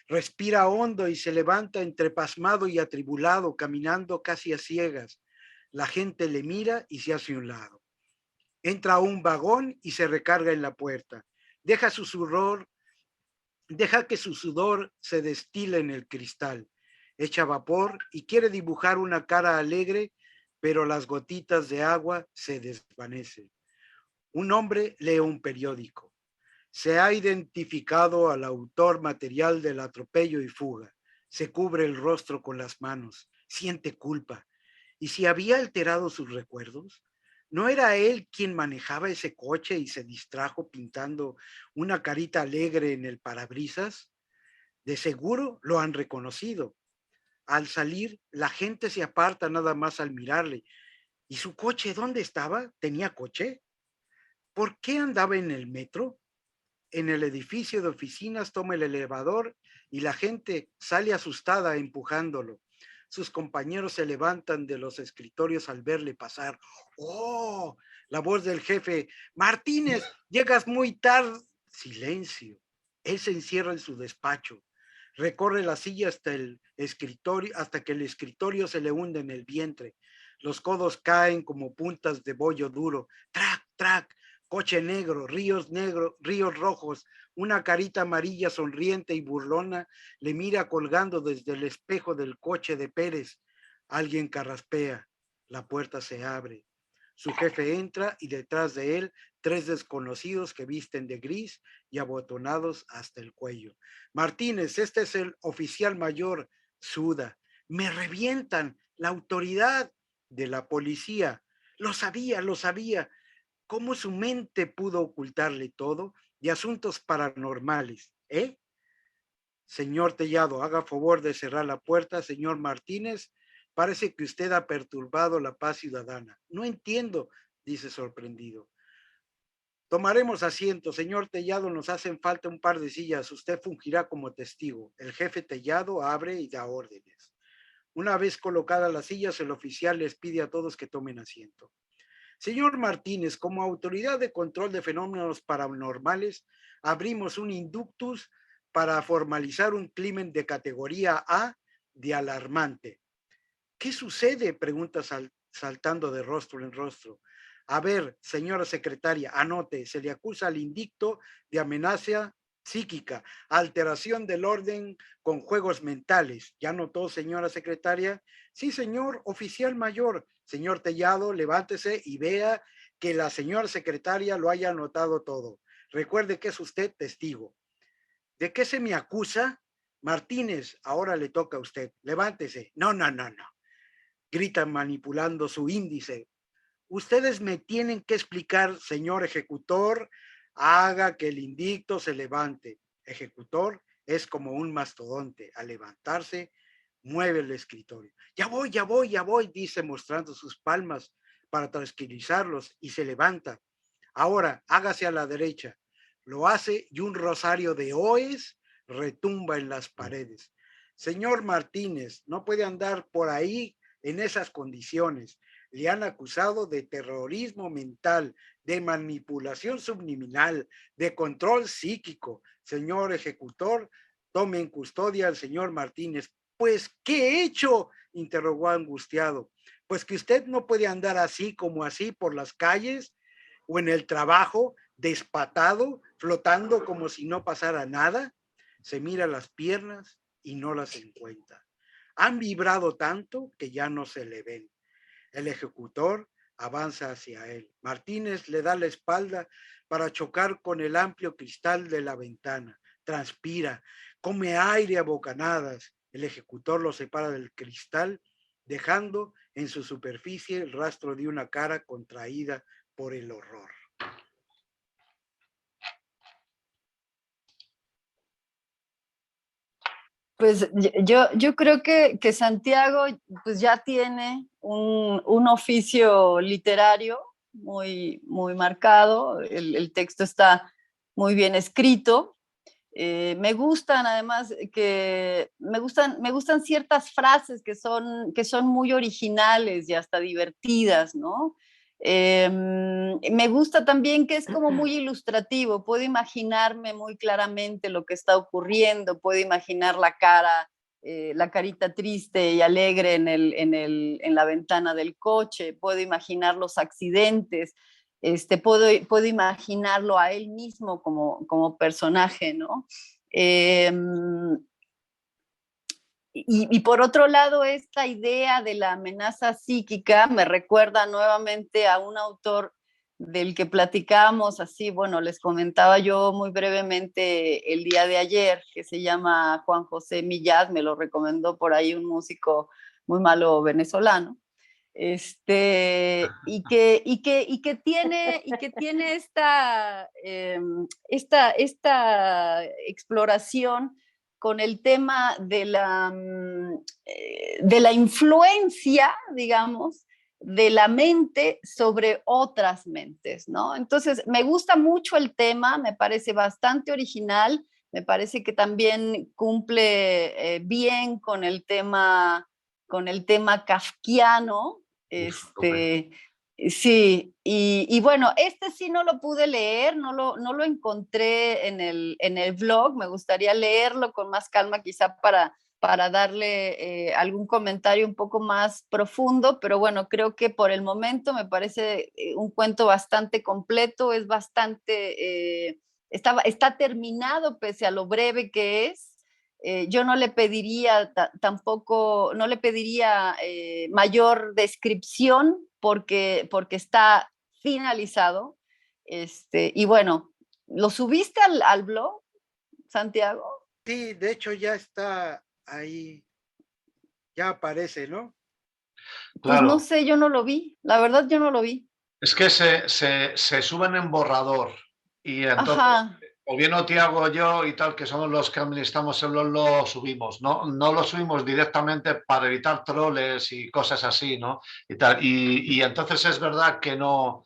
respira hondo y se levanta entre pasmado y atribulado, caminando casi a ciegas. La gente le mira y se hace a un lado. Entra a un vagón y se recarga en la puerta. Deja que su sudor se destile en el cristal. Echa vapor y quiere dibujar una cara alegre, pero las gotitas de agua se desvanecen. Un hombre lee un periódico. Se ha identificado al autor material del atropello y fuga. Se cubre el rostro con las manos. Siente culpa. ¿Y si había alterado sus recuerdos? ¿No era él quien manejaba ese coche y se distrajo pintando una carita alegre en el parabrisas? De seguro lo han reconocido. Al salir, la gente se aparta nada más al mirarle. ¿Y su coche dónde estaba? ¿Tenía coche? ¿Por qué andaba en el metro? en el edificio de oficinas toma el elevador y la gente sale asustada empujándolo. Sus compañeros se levantan de los escritorios al verle pasar. ¡Oh! La voz del jefe. Martínez, llegas muy tarde. Silencio. Él se encierra en su despacho. Recorre la silla hasta el escritorio, hasta que el escritorio se le hunde en el vientre. Los codos caen como puntas de bollo duro. ¡Trac, trac! Coche negro, ríos rojos, una carita amarilla sonriente y burlona le mira colgando desde el espejo del coche de Pérez. Alguien carraspea, la puerta se abre. Su jefe entra y detrás de él 3 desconocidos que visten de gris y abotonados hasta el cuello. Martínez, este es el oficial mayor. Suda. Me revientan, la autoridad de la policía. Lo sabía, lo sabía. ¿Cómo su mente pudo ocultarle todo? De asuntos paranormales, ¿eh? Señor Tellado, haga favor de cerrar la puerta. Señor Martínez, parece que usted ha perturbado la paz ciudadana. No entiendo, dice sorprendido. Tomaremos asiento. Señor Tellado, nos hacen falta un par de sillas. Usted fungirá como testigo. El jefe Tellado abre y da órdenes. Una vez colocadas las sillas, el oficial les pide a todos que tomen asiento. Señor Martínez, como autoridad de control de fenómenos paranormales, abrimos un inductus para formalizar un crimen de categoría A de alarmante. ¿Qué sucede?, pregunta saltando de rostro en rostro. A ver, señora secretaria, anote, se le acusa al indicto de amenaza psíquica, alteración del orden con juegos mentales. ¿Ya notó, señora secretaria? Sí, señor oficial mayor. Señor Tellado, levántese y vea que la señora secretaria lo haya anotado todo. Recuerde que es usted testigo. ¿De qué se me acusa? Martínez, ahora le toca a usted. Levántese. No. Grita manipulando su índice. Ustedes me tienen que explicar, señor ejecutor, haga que el indicto se levante. Ejecutor es como un mastodonte. Al levantarse, mueve el escritorio. Ya voy, dice mostrando sus palmas para tranquilizarlos y se levanta. Ahora, hágase a la derecha. Lo hace y un rosario de oes retumba en las paredes. Señor Martínez, no puede andar por ahí en esas condiciones. Le han acusado de terrorismo mental, de manipulación subliminal, de control psíquico. Señor ejecutor, tome en custodia al señor Martínez. Pues, ¿qué he hecho?, interrogó angustiado. Pues que usted no puede andar así como así por las calles o en el trabajo, despatado, flotando como si no pasara nada. Se mira las piernas y no las encuentra. Han vibrado tanto que ya no se le ven. El ejecutor avanza hacia él. Martínez le da la espalda para chocar con el amplio cristal de la ventana. Transpira, come aire a bocanadas. El ejecutor lo separa del cristal, dejando en su superficie el rastro de una cara contraída por el horror. Pues yo creo que Santiago pues ya tiene un oficio literario muy marcado, el texto está muy bien escrito. Me gustan además me gustan ciertas frases que son muy originales y hasta divertidas, ¿no? Me gusta también que es como muy ilustrativo, puedo imaginarme muy claramente lo que está ocurriendo, puedo imaginar la carita triste y alegre en la ventana del coche, puedo imaginar los accidentes, puedo imaginarlo a él mismo como personaje, ¿no? Y por otro lado, esta idea de la amenaza psíquica me recuerda nuevamente a un autor del que platicamos así, bueno, les comentaba yo muy brevemente el día de ayer, que se llama Juan José Millás, me lo recomendó por ahí un músico muy malo venezolano. Y que tiene esta exploración con el tema de la influencia, digamos, de la mente sobre otras mentes, ¿no? Entonces, me gusta mucho el tema, me parece bastante original, me parece que también cumple bien con el tema kafkiano. Sí, y bueno, este sí no lo pude leer, no lo encontré en el blog, me gustaría leerlo con más calma quizá para darle algún comentario un poco más profundo, pero bueno, creo que por el momento me parece un cuento bastante completo, es bastante, está terminado pese a lo breve que es. Yo no le pediría tampoco, no le pediría mayor descripción porque está finalizado. Y bueno, ¿lo subiste al blog, Santiago? Sí, de hecho ya está ahí, ya aparece, ¿no? Pues no Claro, sé, yo no lo vi, la verdad yo no lo vi. es que se suben en borrador y entonces Ajá, o bien o Tiago o yo y tal, que somos los que administramos el blog, lo subimos, ¿no? No lo subimos directamente para evitar troles y cosas así, ¿no? Y tal. Y entonces es verdad que no,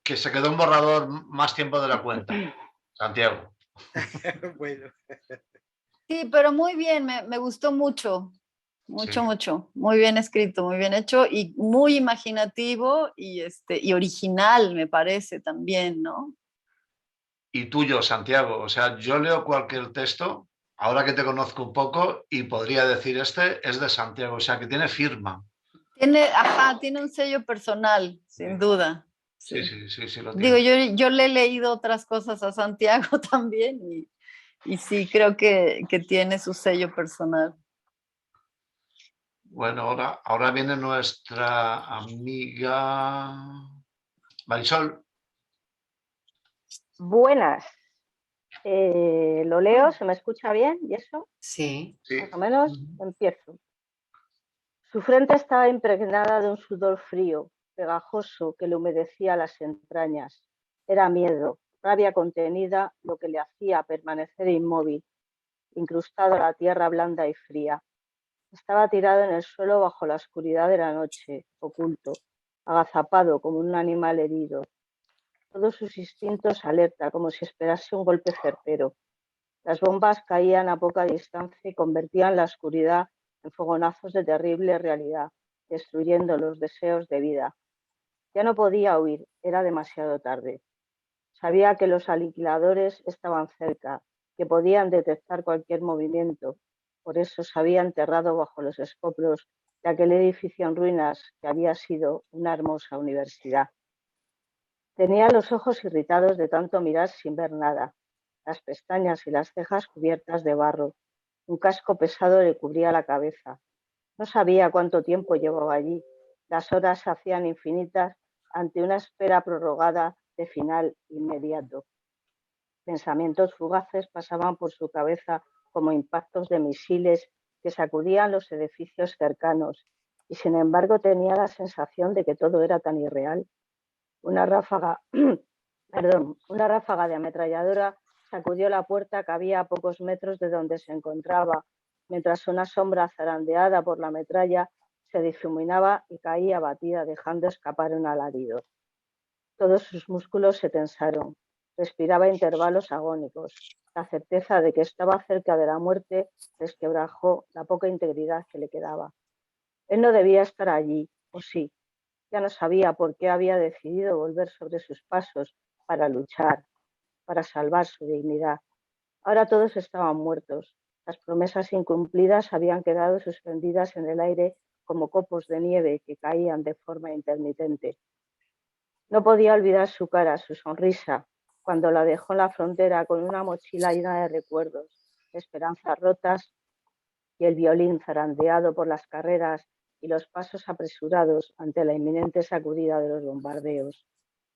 que se quedó en borrador más tiempo de la cuenta, Santiago. Bueno, sí, pero muy bien, me gustó mucho, Sí. mucho, muy bien escrito, muy bien hecho y muy imaginativo y original, me parece también, ¿no? Y tuyo, Santiago. O sea, yo leo cualquier texto, ahora que te conozco un poco, y podría decir este es de Santiago, o sea, que tiene firma. Tiene un sello personal, sin duda, Sí, sí. sí, sí, sí, lo Digo, tiene. yo le he leído otras cosas a Santiago también y sí, creo que tiene su sello personal. Bueno, ahora viene nuestra amiga Marisol. Buenas. Lo leo, ¿se me escucha bien? ¿Y eso? Sí. Sí. Más o menos empiezo. Su frente estaba impregnada de un sudor frío, pegajoso, que le humedecía las entrañas. Era miedo, rabia contenida, lo que le hacía permanecer inmóvil, incrustado a la tierra blanda y fría. Estaba tirado en el suelo bajo la oscuridad de la noche, oculto, agazapado como un animal herido, todos sus instintos alerta, como si esperase un golpe certero. Las bombas caían a poca distancia y convertían la oscuridad en fogonazos de terrible realidad, destruyendo los deseos de vida. Ya no podía huir, era demasiado tarde. Sabía que los aniquiladores estaban cerca, que podían detectar cualquier movimiento. Por eso se había enterrado bajo los escombros de aquel edificio en ruinas que había sido una hermosa universidad. Tenía los ojos irritados de tanto mirar sin ver nada, las pestañas y las cejas cubiertas de barro. Un casco pesado le cubría la cabeza. No sabía cuánto tiempo llevaba allí. Las horas se hacían infinitas ante una espera prorrogada de final inmediato. Pensamientos fugaces pasaban por su cabeza como impactos de misiles que sacudían los edificios cercanos, y sin embargo tenía la sensación de que todo era tan irreal. Una ráfaga, una ráfaga de ametralladora sacudió la puerta que había a pocos metros de donde se encontraba, mientras una sombra zarandeada por la metralla se difuminaba y caía abatida, dejando escapar un alarido. Todos sus músculos se tensaron. Respiraba a intervalos agónicos. La certeza de que estaba cerca de la muerte resquebrajó la poca integridad que le quedaba. Él no debía estar allí, o sí. Ya no sabía por qué había decidido volver sobre sus pasos para luchar, para salvar su dignidad. Ahora todos estaban muertos. Las promesas incumplidas habían quedado suspendidas en el aire como copos de nieve que caían de forma intermitente. No podía olvidar su cara, su sonrisa, cuando la dejó en la frontera con una mochila llena de recuerdos, esperanzas rotas y el violín zarandeado por las carreras y los pasos apresurados ante la inminente sacudida de los bombardeos.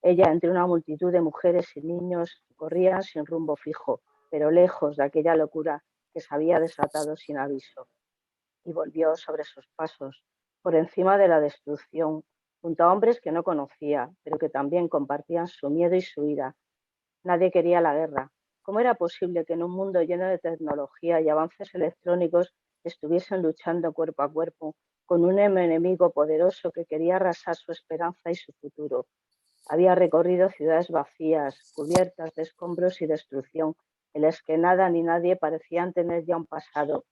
Ella, entre una multitud de mujeres y niños, corría sin rumbo fijo, pero lejos de aquella locura que se había desatado sin aviso. Y volvió sobre sus pasos, por encima de la destrucción, junto a hombres que no conocía, pero que también compartían su miedo y su ira. Nadie quería la guerra. ¿Cómo era posible que en un mundo lleno de tecnología y avances electrónicos estuviesen luchando cuerpo a cuerpo con un enemigo poderoso que quería arrasar su esperanza y su futuro. Había recorrido ciudades vacías, cubiertas de escombros y destrucción, en las que nada ni nadie parecían tener ya un pasado.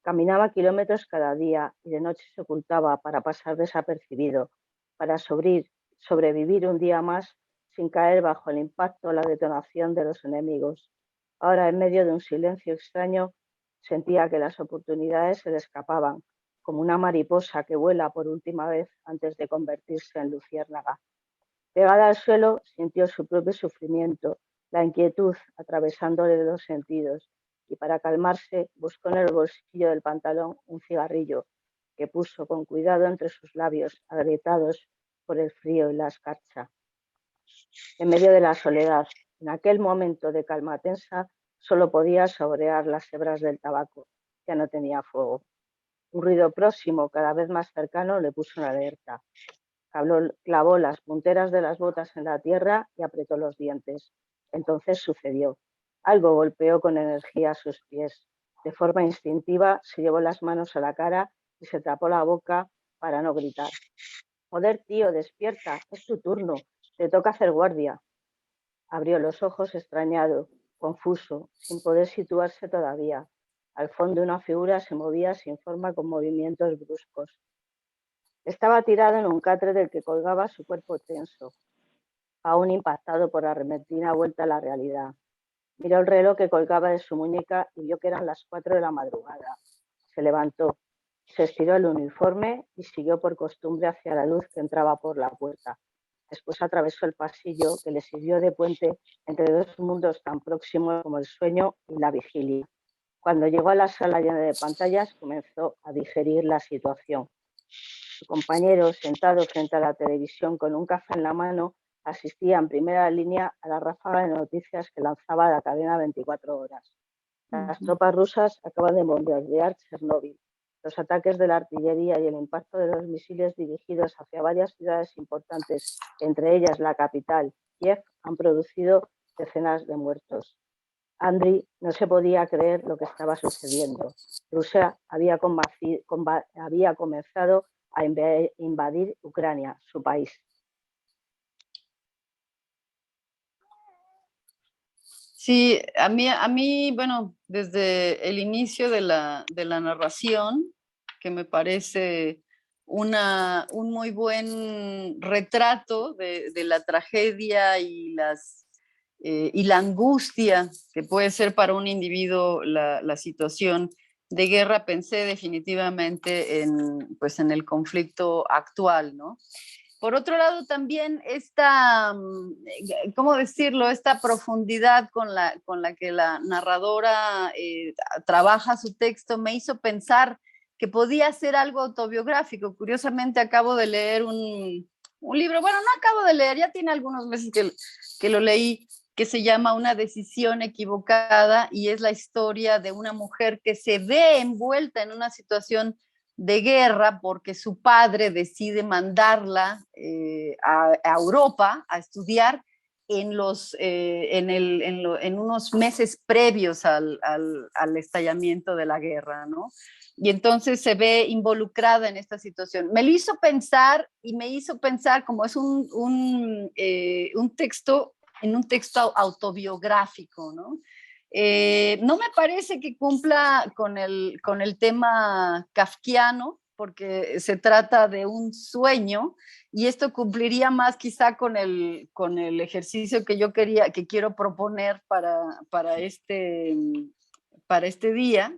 Caminaba kilómetros cada día y de noche se ocultaba para pasar desapercibido, para sobrevivir un día más sin caer bajo el impacto o la detonación de los enemigos. Ahora, en medio de un silencio extraño, sentía que las oportunidades se le escapaban, como una mariposa que vuela por última vez antes de convertirse en luciérnaga. Pegada al suelo, sintió su propio sufrimiento, la inquietud atravesándole los sentidos, y para calmarse buscó en el bolsillo del pantalón un cigarrillo que puso con cuidado entre sus labios agrietados por el frío y la escarcha. En medio de la soledad, en aquel momento de calma tensa, solo podía saborear las hebras del tabaco. Ya no tenía fuego. Un ruido próximo, cada vez más cercano, le puso en alerta. Clavó las punteras de las botas en la tierra y apretó los dientes. Entonces sucedió. Algo golpeó con energía sus pies. De forma instintiva se llevó las manos a la cara y se tapó la boca para no gritar. Joder, tío, despierta, es tu turno, te toca hacer guardia. Abrió los ojos extrañado, confuso, sin poder situarse todavía. Al fondo una figura se movía sin forma con movimientos bruscos. Estaba tirado en un catre del que colgaba su cuerpo tenso, aún impactado por la repentina vuelta a la realidad. Miró el reloj que colgaba de su muñeca y vio que eran las 4 de la madrugada. Se levantó, se estiró el uniforme y siguió por costumbre hacia la luz que entraba por la puerta. Después atravesó el pasillo que le sirvió de puente entre dos mundos tan próximos como el sueño y la vigilia. Cuando llegó a la sala llena de pantallas, comenzó a digerir la situación. Su compañero, sentado frente a la televisión con un café en la mano, asistía en primera línea a la ráfaga de noticias que lanzaba la cadena 24 horas. Las tropas rusas acaban de bombardear Chernóbil. Los ataques de la artillería y el impacto de los misiles dirigidos hacia varias ciudades importantes, entre ellas la capital, Kiev, han producido decenas de muertos. Andriy no se podía creer lo que estaba sucediendo. Rusia había comenzado a invadir Ucrania, su país. Sí, a mí, bueno, desde el inicio de la narración, que me parece un muy buen retrato de la tragedia y la angustia que puede ser para un individuo la situación de guerra, pensé definitivamente pues en el conflicto actual, ¿no? Por otro lado, también esta, ¿cómo decirlo?, esta profundidad con la que la narradora trabaja su texto me hizo pensar que podía ser algo autobiográfico. Curiosamente, acabo de leer un libro, bueno, no acabo de leer, ya tiene algunos meses que lo leí, que se llama Una decisión equivocada, y es la historia de una mujer que se ve envuelta en una situación de guerra porque su padre decide mandarla a Europa a estudiar en unos meses previos al estallamiento de la guerra, ¿no? Y entonces se ve involucrada en esta situación. Me hizo pensar como es un texto, en un texto autobiográfico, ¿no? No me parece que cumpla con el tema kafkiano, porque se trata de un sueño, y esto cumpliría más quizá con el ejercicio que quiero proponer para este día.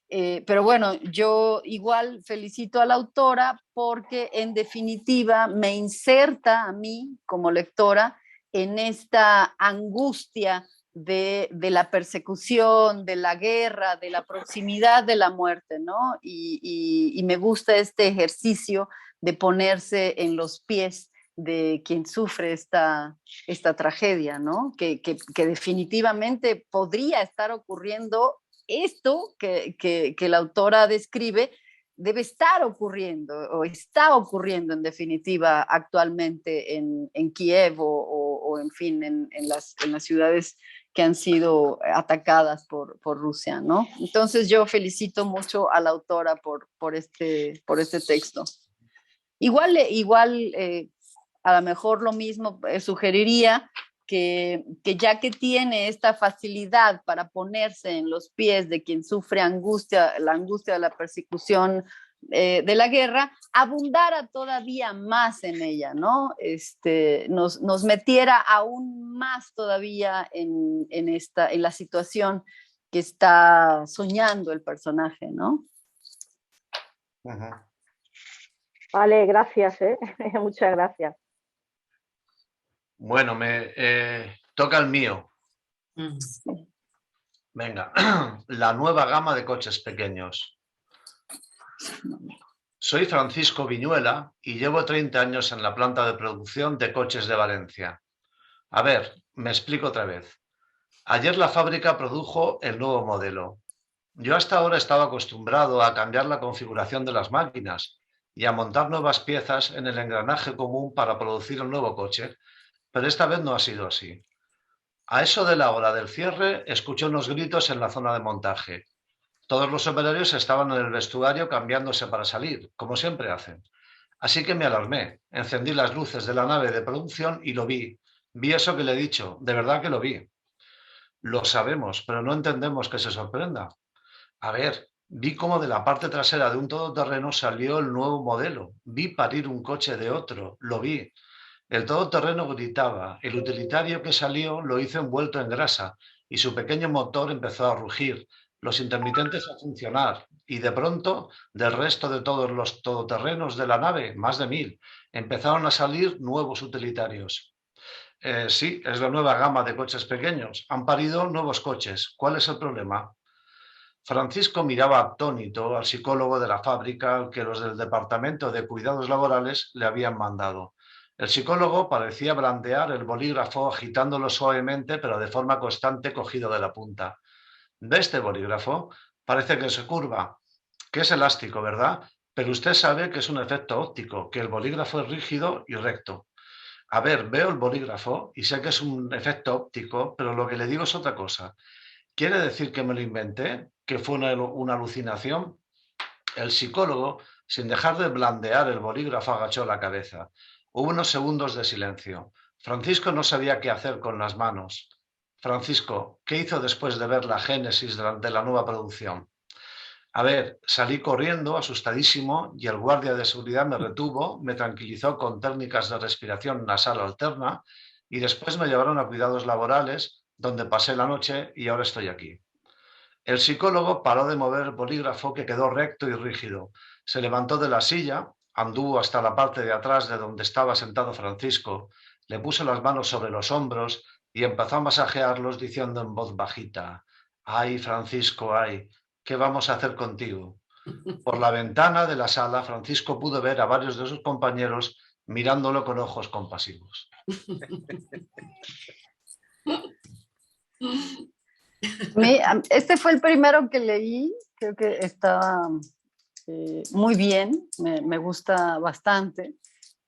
Pero bueno, yo igual felicito a la autora porque en definitiva me inserta a mí como lectora en esta angustia de la persecución, de la guerra, de la proximidad de la muerte, ¿no? Y me gusta este ejercicio de ponerse en los pies de quien sufre esta tragedia, ¿no? Que definitivamente podría estar ocurriendo. Esto que la autora describe debe estar ocurriendo o está ocurriendo en definitiva actualmente en Kiev o en fin, en las ciudades que han sido atacadas por Rusia, ¿no? Entonces yo felicito mucho a la autora por este texto. Igual a lo mejor lo mismo sugeriría que ya que tiene esta facilidad para ponerse en los pies de quien sufre angustia, la angustia de la persecución de la guerra, abundara todavía más en ella, ¿no? Nos metiera aún más todavía en la situación que está soñando el personaje, ¿no? Ajá. Vale, gracias, muchas gracias. Bueno, toca el mío. Venga, la nueva gama de coches pequeños. Soy Francisco Viñuela y llevo 30 años en la planta de producción de coches de Valencia. A ver, me explico otra vez. Ayer la fábrica produjo el nuevo modelo. Yo hasta ahora estaba acostumbrado a cambiar la configuración de las máquinas y a montar nuevas piezas en el engranaje común para producir el nuevo coche, pero esta vez no ha sido así. A eso de la hora del cierre, escuché unos gritos en la zona de montaje. Todos los operarios estaban en el vestuario cambiándose para salir, como siempre hacen. Así que me alarmé, encendí las luces de la nave de producción y lo vi. Vi eso que le he dicho, de verdad que lo vi. Lo sabemos, pero no entendemos que se sorprenda. A ver, vi cómo de la parte trasera de un todoterreno salió el nuevo modelo. Vi parir un coche de otro, lo vi. El todoterreno gritaba, el utilitario que salió lo hizo envuelto en grasa y su pequeño motor empezó a rugir, los intermitentes a funcionar y de pronto, del resto de todos los todoterrenos de la nave, más de 1000, empezaron a salir nuevos utilitarios. Sí, es la nueva gama de coches pequeños. Han parido nuevos coches. ¿Cuál es el problema? Francisco miraba atónito al psicólogo de la fábrica al que los del Departamento de Cuidados Laborales le habían mandado. El psicólogo parecía blandear el bolígrafo agitándolo suavemente pero de forma constante cogido de la punta. ¿Ve este bolígrafo? Parece que se curva, que es elástico, ¿verdad? Pero usted sabe que es un efecto óptico, que el bolígrafo es rígido y recto. A ver, veo el bolígrafo y sé que es un efecto óptico, pero lo que le digo es otra cosa. ¿Quiere decir que me lo inventé? ¿Que fue una alucinación? El psicólogo, sin dejar de blandear el bolígrafo, agachó la cabeza. Hubo unos segundos de silencio. Francisco no sabía qué hacer con las manos. Francisco, ¿qué hizo después de ver la génesis de la nueva producción? A ver, salí corriendo, asustadísimo, y el guardia de seguridad me retuvo, me tranquilizó con técnicas de respiración nasal alterna y después me llevaron a cuidados laborales, donde pasé la noche y ahora estoy aquí. El psicólogo paró de mover el bolígrafo que quedó recto y rígido. Se levantó de la silla, anduvo hasta la parte de atrás de donde estaba sentado Francisco, le puso las manos sobre los hombros y empezó a masajearlos diciendo en voz bajita: «Ay, Francisco, ay, ¿qué vamos a hacer contigo?». Por la ventana de la sala, Francisco pudo ver a varios de sus compañeros mirándolo con ojos compasivos. Este fue el primero que leí, creo que estaba muy bien, me gusta bastante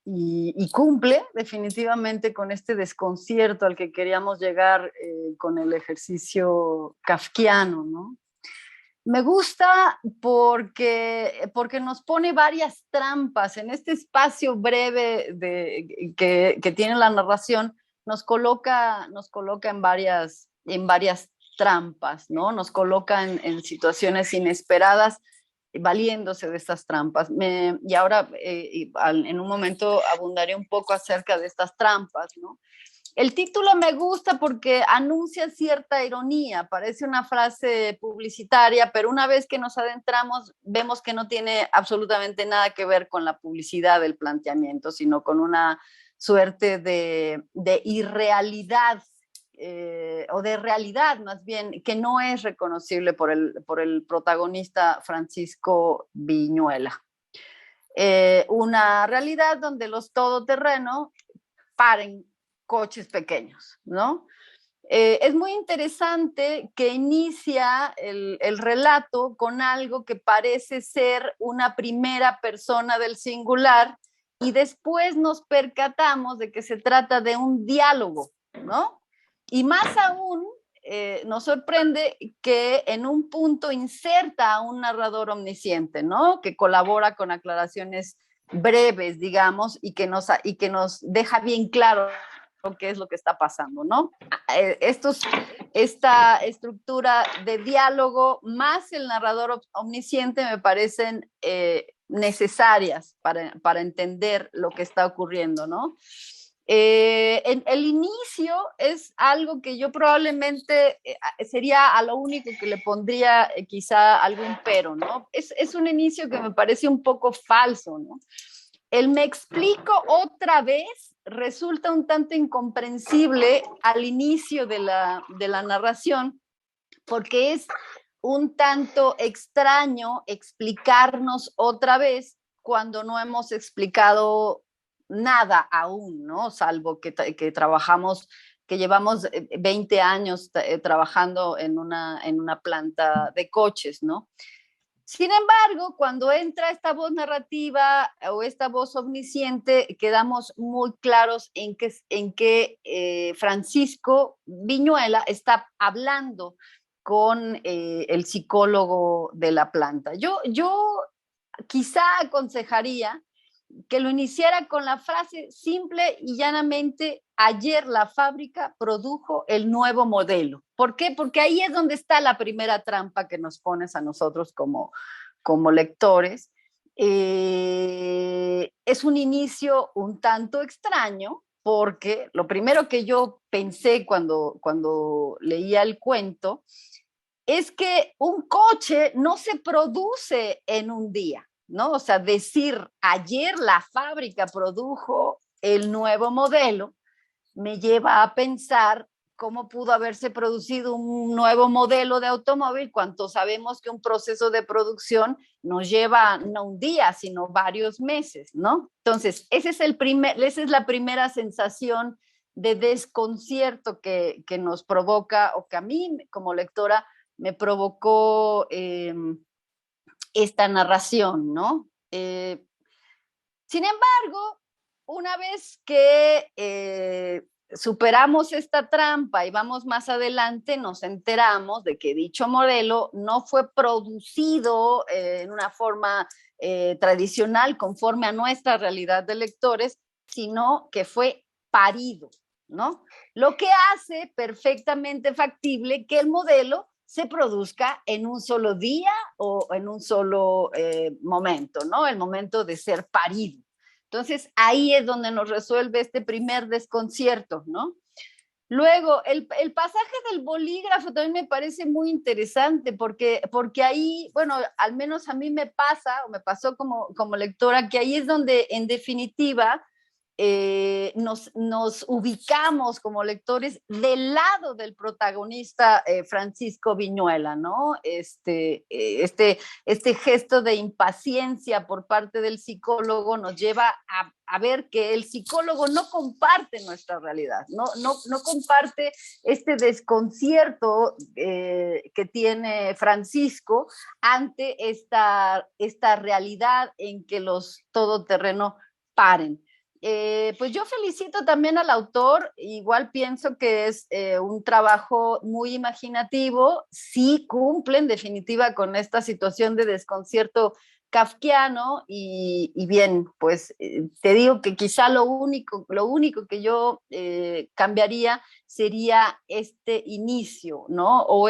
y cumple definitivamente con este desconcierto al que queríamos llegar con el ejercicio kafkiano, ¿no? Me gusta porque nos pone varias trampas en este espacio breve que tiene la narración, nos coloca en varias trampas, ¿no? Nos coloca en situaciones inesperadas, valiéndose de estas trampas. Y ahora, en un momento, abundaré un poco acerca de estas trampas, ¿no? El título me gusta porque anuncia cierta ironía, parece una frase publicitaria, pero una vez que nos adentramos vemos que no tiene absolutamente nada que ver con la publicidad del planteamiento, sino con una suerte de irrealidad o de realidad más bien, que no es reconocible por el protagonista Francisco Viñuela. Una realidad donde los todoterreno paren coches pequeños, ¿no? Es muy interesante que inicia el relato con algo que parece ser una primera persona del singular y después nos percatamos de que se trata de un diálogo, ¿no? Y más aún, nos sorprende que en un punto inserta a un narrador omnisciente, ¿no? Que colabora con aclaraciones breves, digamos, y que nos deja bien claro qué es lo que está pasando, ¿no? Esta estructura de diálogo más el narrador omnisciente me parecen necesarias para entender lo que está ocurriendo, ¿no? El inicio es algo que yo probablemente sería a lo único que le pondría quizá algún pero, ¿no? Es un inicio que me parece un poco falso, ¿no? El me explico otra vez resulta un tanto incomprensible al inicio de la narración, porque es un tanto extraño explicarnos otra vez cuando no hemos explicado nada aún, ¿no? Salvo que trabajamos, que llevamos 20 años trabajando en una planta de coches, ¿no? Sin embargo, cuando entra esta voz narrativa o esta voz omnisciente, quedamos muy claros en que Francisco Viñuela está hablando con el psicólogo de la planta. Yo quizá aconsejaría que lo iniciara con la frase simple y llanamente: ayer la fábrica produjo el nuevo modelo. ¿Por qué? Porque ahí es donde está la primera trampa que nos pones a nosotros como lectores. Es un inicio un tanto extraño, porque lo primero que yo pensé cuando leía el cuento es que un coche no se produce en un día, ¿no? O sea, decir ayer la fábrica produjo el nuevo modelo me lleva a pensar cómo pudo haberse producido un nuevo modelo de automóvil cuando sabemos que un proceso de producción nos lleva no un día, sino varios meses, ¿no? Entonces, esa es la primera sensación de desconcierto que nos provoca, o que a mí como lectora me provocó esta narración, ¿no? Sin embargo, una vez que superamos esta trampa y vamos más adelante, nos enteramos de que dicho modelo no fue producido en una forma tradicional conforme a nuestra realidad de lectores, sino que fue parido, ¿no? Lo que hace perfectamente factible que el modelo se produzca en un solo día o en un solo momento, ¿no? El momento de ser parido. Entonces, ahí es donde nos resuelve este primer desconcierto, ¿no? Luego, el pasaje del bolígrafo también me parece muy interesante porque ahí, bueno, al menos a mí me pasa, o me pasó como lectora, que ahí es donde, en definitiva, nos ubicamos como lectores del lado del protagonista Francisco Viñuela, ¿no? Este gesto de impaciencia por parte del psicólogo nos lleva a ver que el psicólogo no comparte nuestra realidad, no comparte este desconcierto que tiene Francisco ante esta realidad en que los todoterreno paren. Pues yo felicito también al autor, igual pienso que es un trabajo muy imaginativo, sí cumple en definitiva con esta situación de desconcierto kafkiano y bien, pues te digo que quizá lo único que yo cambiaría sería este inicio, ¿no? O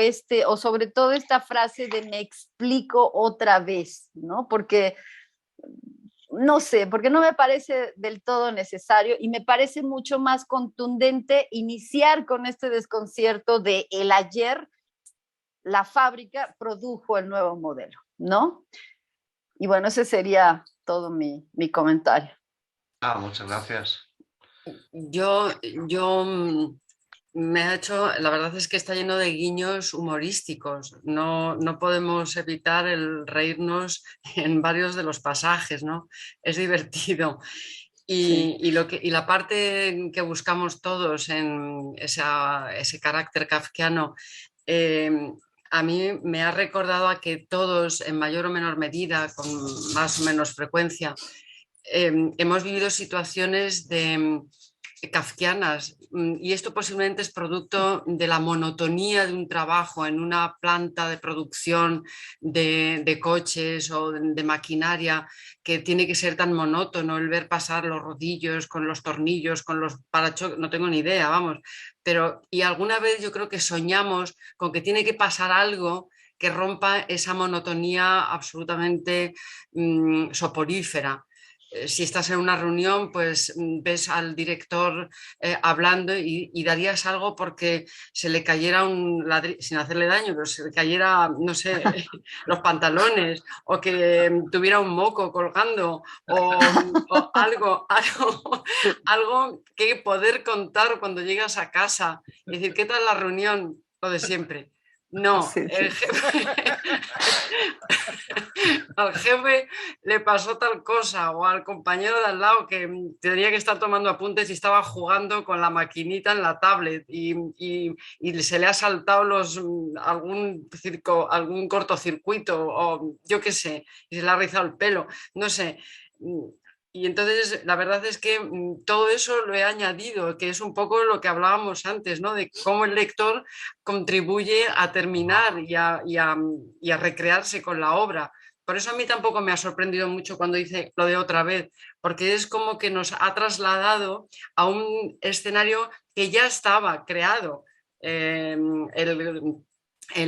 sobre todo esta frase de me explico otra vez, ¿no? Porque no sé, porque no me parece del todo necesario y me parece mucho más contundente iniciar con este desconcierto de el ayer la fábrica produjo el nuevo modelo, ¿no? Y bueno, ese sería todo mi comentario. Muchas gracias. Yo me ha hecho, la verdad es que está lleno de guiños humorísticos, no podemos evitar el reírnos en varios de los pasajes, ¿no? Es divertido. Y la parte que buscamos todos en ese carácter kafkiano, a mí me ha recordado a que todos, en mayor o menor medida, con más o menos frecuencia, hemos vivido situaciones de kafkianas, y esto posiblemente es producto de la monotonía de un trabajo en una planta de producción de coches o de maquinaria, que tiene que ser tan monótono el ver pasar los rodillos con los tornillos, con los parachoques, no tengo ni idea, vamos, pero y alguna vez yo creo que soñamos con que tiene que pasar algo que rompa esa monotonía absolutamente soporífera. Si estás en una reunión, pues ves al director hablando y darías algo porque se le cayera un ladrillo, sin hacerle daño, pero se le cayera, no sé, los pantalones, o que tuviera un moco colgando, o algo que poder contar cuando llegas a casa y decir, ¿qué tal la reunión? Lo de siempre. No, Sí, el sí. jefe, al jefe le pasó tal cosa, o al compañero de al lado que tenía que estar tomando apuntes y estaba jugando con la maquinita en la tablet y se le ha saltado algún cortocircuito, o yo qué sé, y se le ha rizado el pelo, no sé. Y entonces la verdad es que todo eso lo he añadido, que es un poco lo que hablábamos antes, ¿no? De cómo el lector contribuye a terminar y a recrearse con la obra. Por eso a mí tampoco me ha sorprendido mucho cuando dice lo de otra vez, porque es como que nos ha trasladado a un escenario que ya estaba creado. El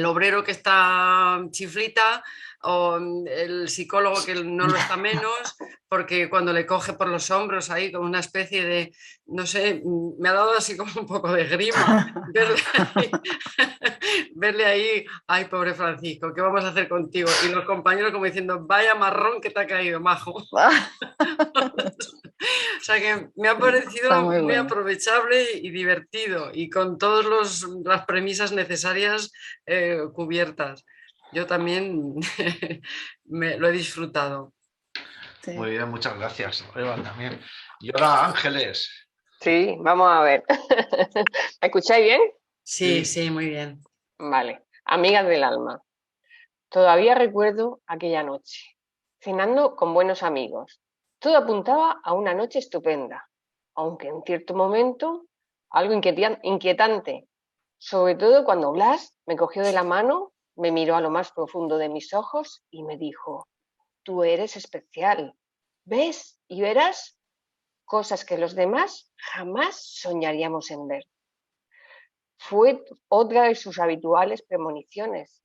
obrero que está chiflita, o el psicólogo que no lo está menos, porque cuando le coge por los hombros ahí como una especie de, no sé, me ha dado así como un poco de grima verle ahí, ay, pobre Francisco, ¿qué vamos a hacer contigo? Y los compañeros como diciendo, vaya marrón que te ha caído, majo. O sea que me ha Está parecido muy muy bueno. aprovechable y divertido, y con todas las premisas necesarias cubiertas. Yo también lo he disfrutado. Sí. Muy bien, muchas gracias. Eva, también. Y ahora Ángeles. Sí, vamos a ver. ¿Me escucháis bien? Sí, sí, muy bien. Vale. Amigas del alma. Todavía recuerdo aquella noche, cenando con buenos amigos. Todo apuntaba a una noche estupenda, aunque en cierto momento algo inquietante, sobre todo cuando Blas me cogió de la mano, me miró a lo más profundo de mis ojos y me dijo, tú eres especial, ¿ves y verás cosas que los demás jamás soñaríamos en ver? Fue otra de sus habituales premoniciones,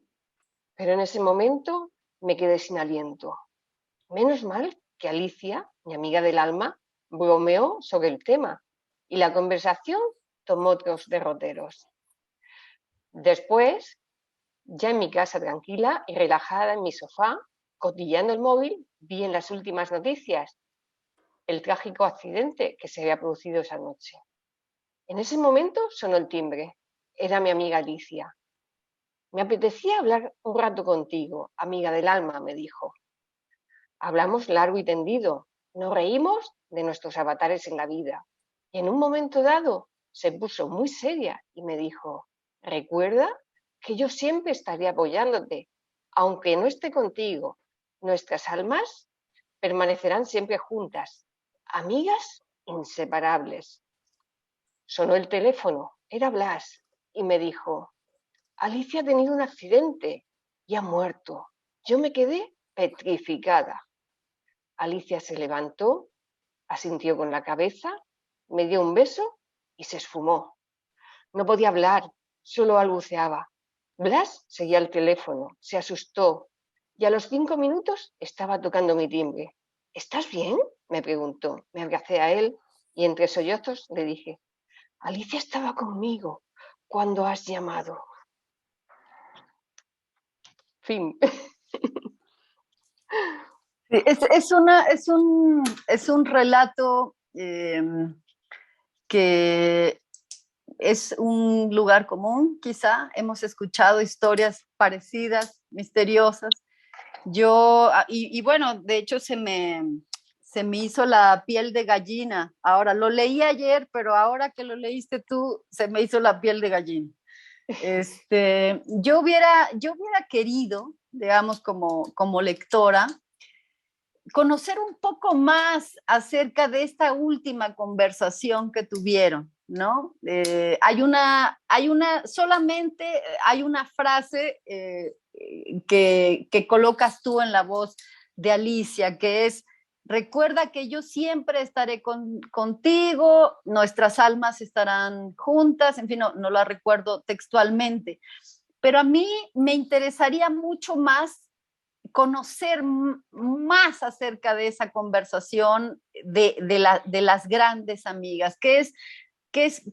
pero en ese momento me quedé sin aliento. Menos mal que Alicia, mi amiga del alma, bromeó sobre el tema y la conversación tomó otros derroteros. Después, ya en mi casa tranquila y relajada en mi sofá, cotilleando el móvil, vi en las últimas noticias el trágico accidente que se había producido esa noche. En ese momento sonó el timbre. Era mi amiga Alicia. Me apetecía hablar un rato contigo, amiga del alma, me dijo. Hablamos largo y tendido, nos reímos de nuestros avatares en la vida. Y en un momento dado se puso muy seria y me dijo, recuerda que yo siempre estaré apoyándote, aunque no esté contigo. Nuestras almas permanecerán siempre juntas, amigas inseparables. Sonó el teléfono, era Blas, y me dijo, Alicia ha tenido un accidente y ha muerto. Yo me quedé petrificada. Alicia se levantó, asintió con la cabeza, me dio un beso y se esfumó. No podía hablar, solo balbuceaba. Blas seguía el teléfono, se asustó y a los 5 minutos estaba tocando mi timbre. ¿Estás bien?, me preguntó. Me abracé a él y entre sollozos le dije, Alicia estaba conmigo cuando has llamado. Fin. Sí, es un relato que es un lugar común, quizá. Hemos escuchado historias parecidas, misteriosas. Y bueno, de hecho se me hizo la piel de gallina. Ahora, lo leí ayer, pero ahora que lo leíste tú, se me hizo la piel de gallina. Yo hubiera querido, digamos, como lectora, conocer un poco más acerca de esta última conversación que tuvieron, ¿no? Solamente hay una frase que colocas tú en la voz de Alicia, que es: recuerda que yo siempre estaré contigo, nuestras almas estarán juntas, en fin, no la recuerdo textualmente, pero a mí me interesaría mucho más conocer más acerca de esa conversación de las grandes amigas,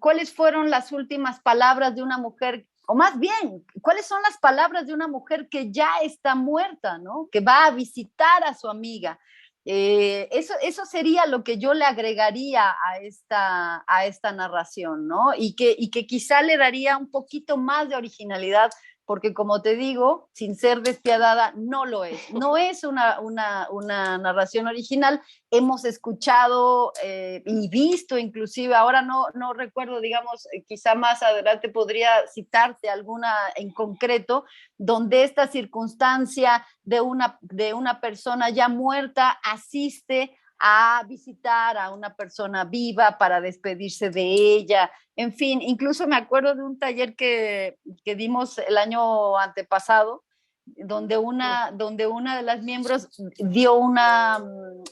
cuáles fueron las últimas palabras de una mujer, o más bien, cuáles son las palabras de una mujer que ya está muerta, ¿no? Que va a visitar a su amiga. Eso sería lo que yo le agregaría a esta narración, ¿no? Y que quizá le daría un poquito más de originalidad, porque como te digo, sin ser despiadada, no lo es. No es una narración original. Hemos escuchado y visto inclusive, ahora no recuerdo, digamos, quizá más adelante podría citarte alguna en concreto, donde esta circunstancia de una persona ya muerta asiste a visitar a una persona viva para despedirse de ella. En fin, incluso me acuerdo de un taller que dimos el año antepasado, donde una de las miembros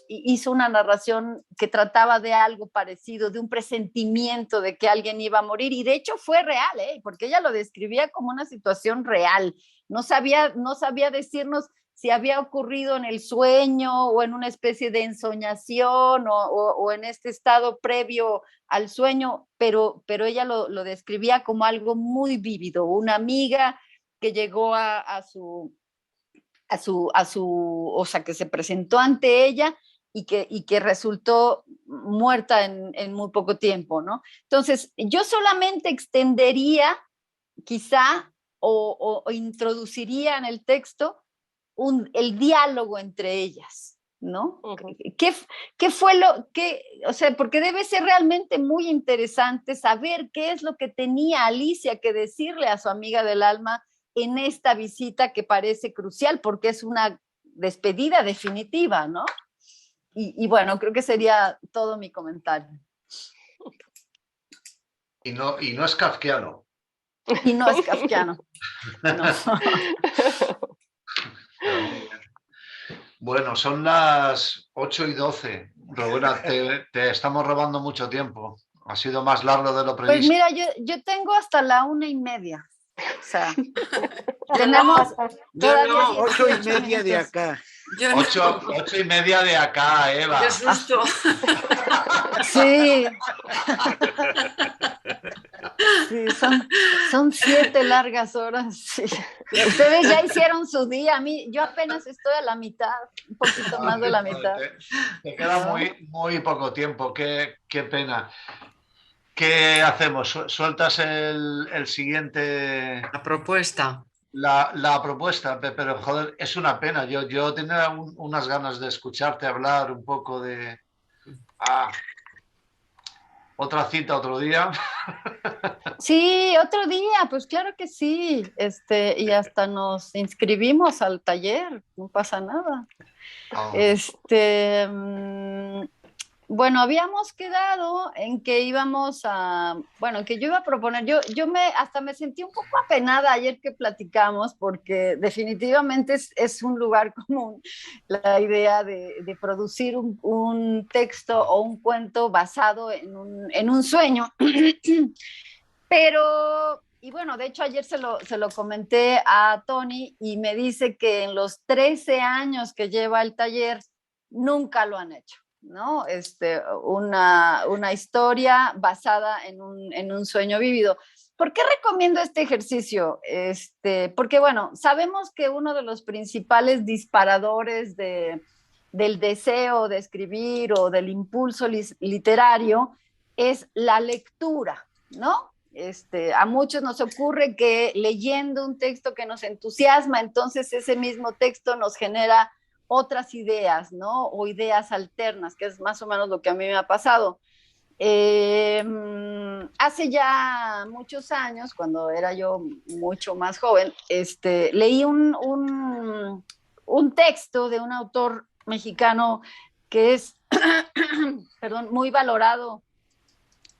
hizo una narración que trataba de algo parecido, de un presentimiento de que alguien iba a morir, y de hecho fue real, porque ella lo describía como una situación real. No sabía decirnos si había ocurrido en el sueño o en una especie de ensoñación o en este estado previo al sueño, pero ella lo describía como algo muy vívido, una amiga que llegó o sea, que se presentó ante ella y que resultó muerta en muy poco tiempo, ¿no? Entonces, yo solamente extendería quizá o introduciría en el texto el diálogo entre ellas, ¿no? Ujú. ¿Qué fue o sea, porque debe ser realmente muy interesante saber qué es lo que tenía Alicia que decirle a su amiga del alma en esta visita que parece crucial, porque es una despedida definitiva, ¿no? Y bueno, creo que sería todo mi comentario. Y no es kafkiano. Y no es kafkiano. No. Bueno, son las 8:12. Rowena, te estamos robando mucho tiempo. Ha sido más largo de lo previsto. Pues mira, yo tengo hasta la 1:30. O sea, tenemos todavía 8:30 de acá. 8:30 de acá, Eva. ¡Qué susto! Sí. Sí, son 7 largas horas. Sí. Ustedes ya hicieron su día. Yo apenas estoy a la mitad, un poquito más de la mitad. Te queda muy poco tiempo. Qué pena. ¿Qué hacemos? ¿Sueltas el siguiente? La propuesta. La propuesta, pero joder, es una pena. Yo tenía unas ganas de escucharte hablar un poco de... otra cita otro día. Sí, otro día, pues claro que sí. Y hasta nos inscribimos al taller, no pasa nada. Bueno, habíamos quedado en que que yo iba a proponer, hasta me sentí un poco apenada ayer que platicamos, porque definitivamente es un lugar común la idea de producir un texto o un cuento basado en un sueño. Y bueno, de hecho ayer se lo comenté a Tony y me dice que en los 13 años que lleva el taller nunca lo han hecho, ¿no? Una historia basada en un sueño vivido. ¿Por qué recomiendo este ejercicio? Porque, bueno, sabemos que uno de los principales disparadores del deseo de escribir o del impulso literario es la lectura, ¿no? A muchos nos ocurre que leyendo un texto que nos entusiasma, entonces ese mismo texto nos genera otras ideas, ¿no? O ideas alternas, que es más o menos lo que a mí me ha pasado. Hace ya muchos años, cuando era yo mucho más joven, leí un texto de un autor mexicano que es perdón, muy valorado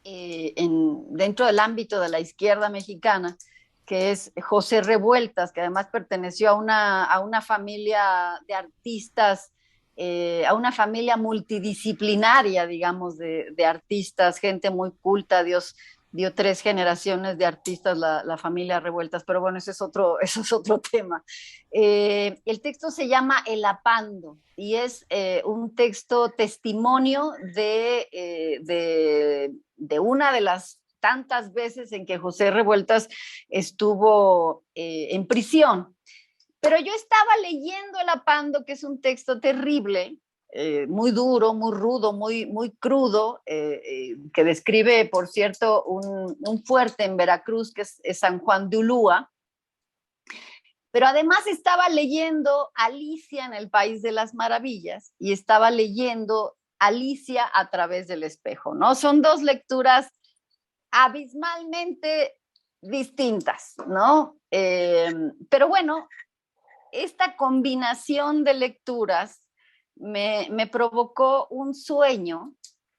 dentro del ámbito de la izquierda mexicana, que es José Revueltas, que además perteneció a una familia de artistas, a una familia multidisciplinaria, digamos, de artistas, gente muy culta. Dio 3 generaciones de artistas la familia Revueltas, pero bueno, eso es otro tema. El texto se llama El Apando y es un texto testimonio de una de las tantas veces en que José Revueltas estuvo en prisión. Pero yo estaba leyendo El Apando, que es un texto terrible, muy duro, muy rudo, muy crudo, que describe, por cierto, un fuerte en Veracruz, que es San Juan de Ulúa. Pero además estaba leyendo Alicia en el País de las Maravillas y estaba leyendo Alicia a través del espejo, ¿no? Son dos lecturas abismalmente distintas, ¿no? Pero bueno, esta combinación de lecturas me provocó un sueño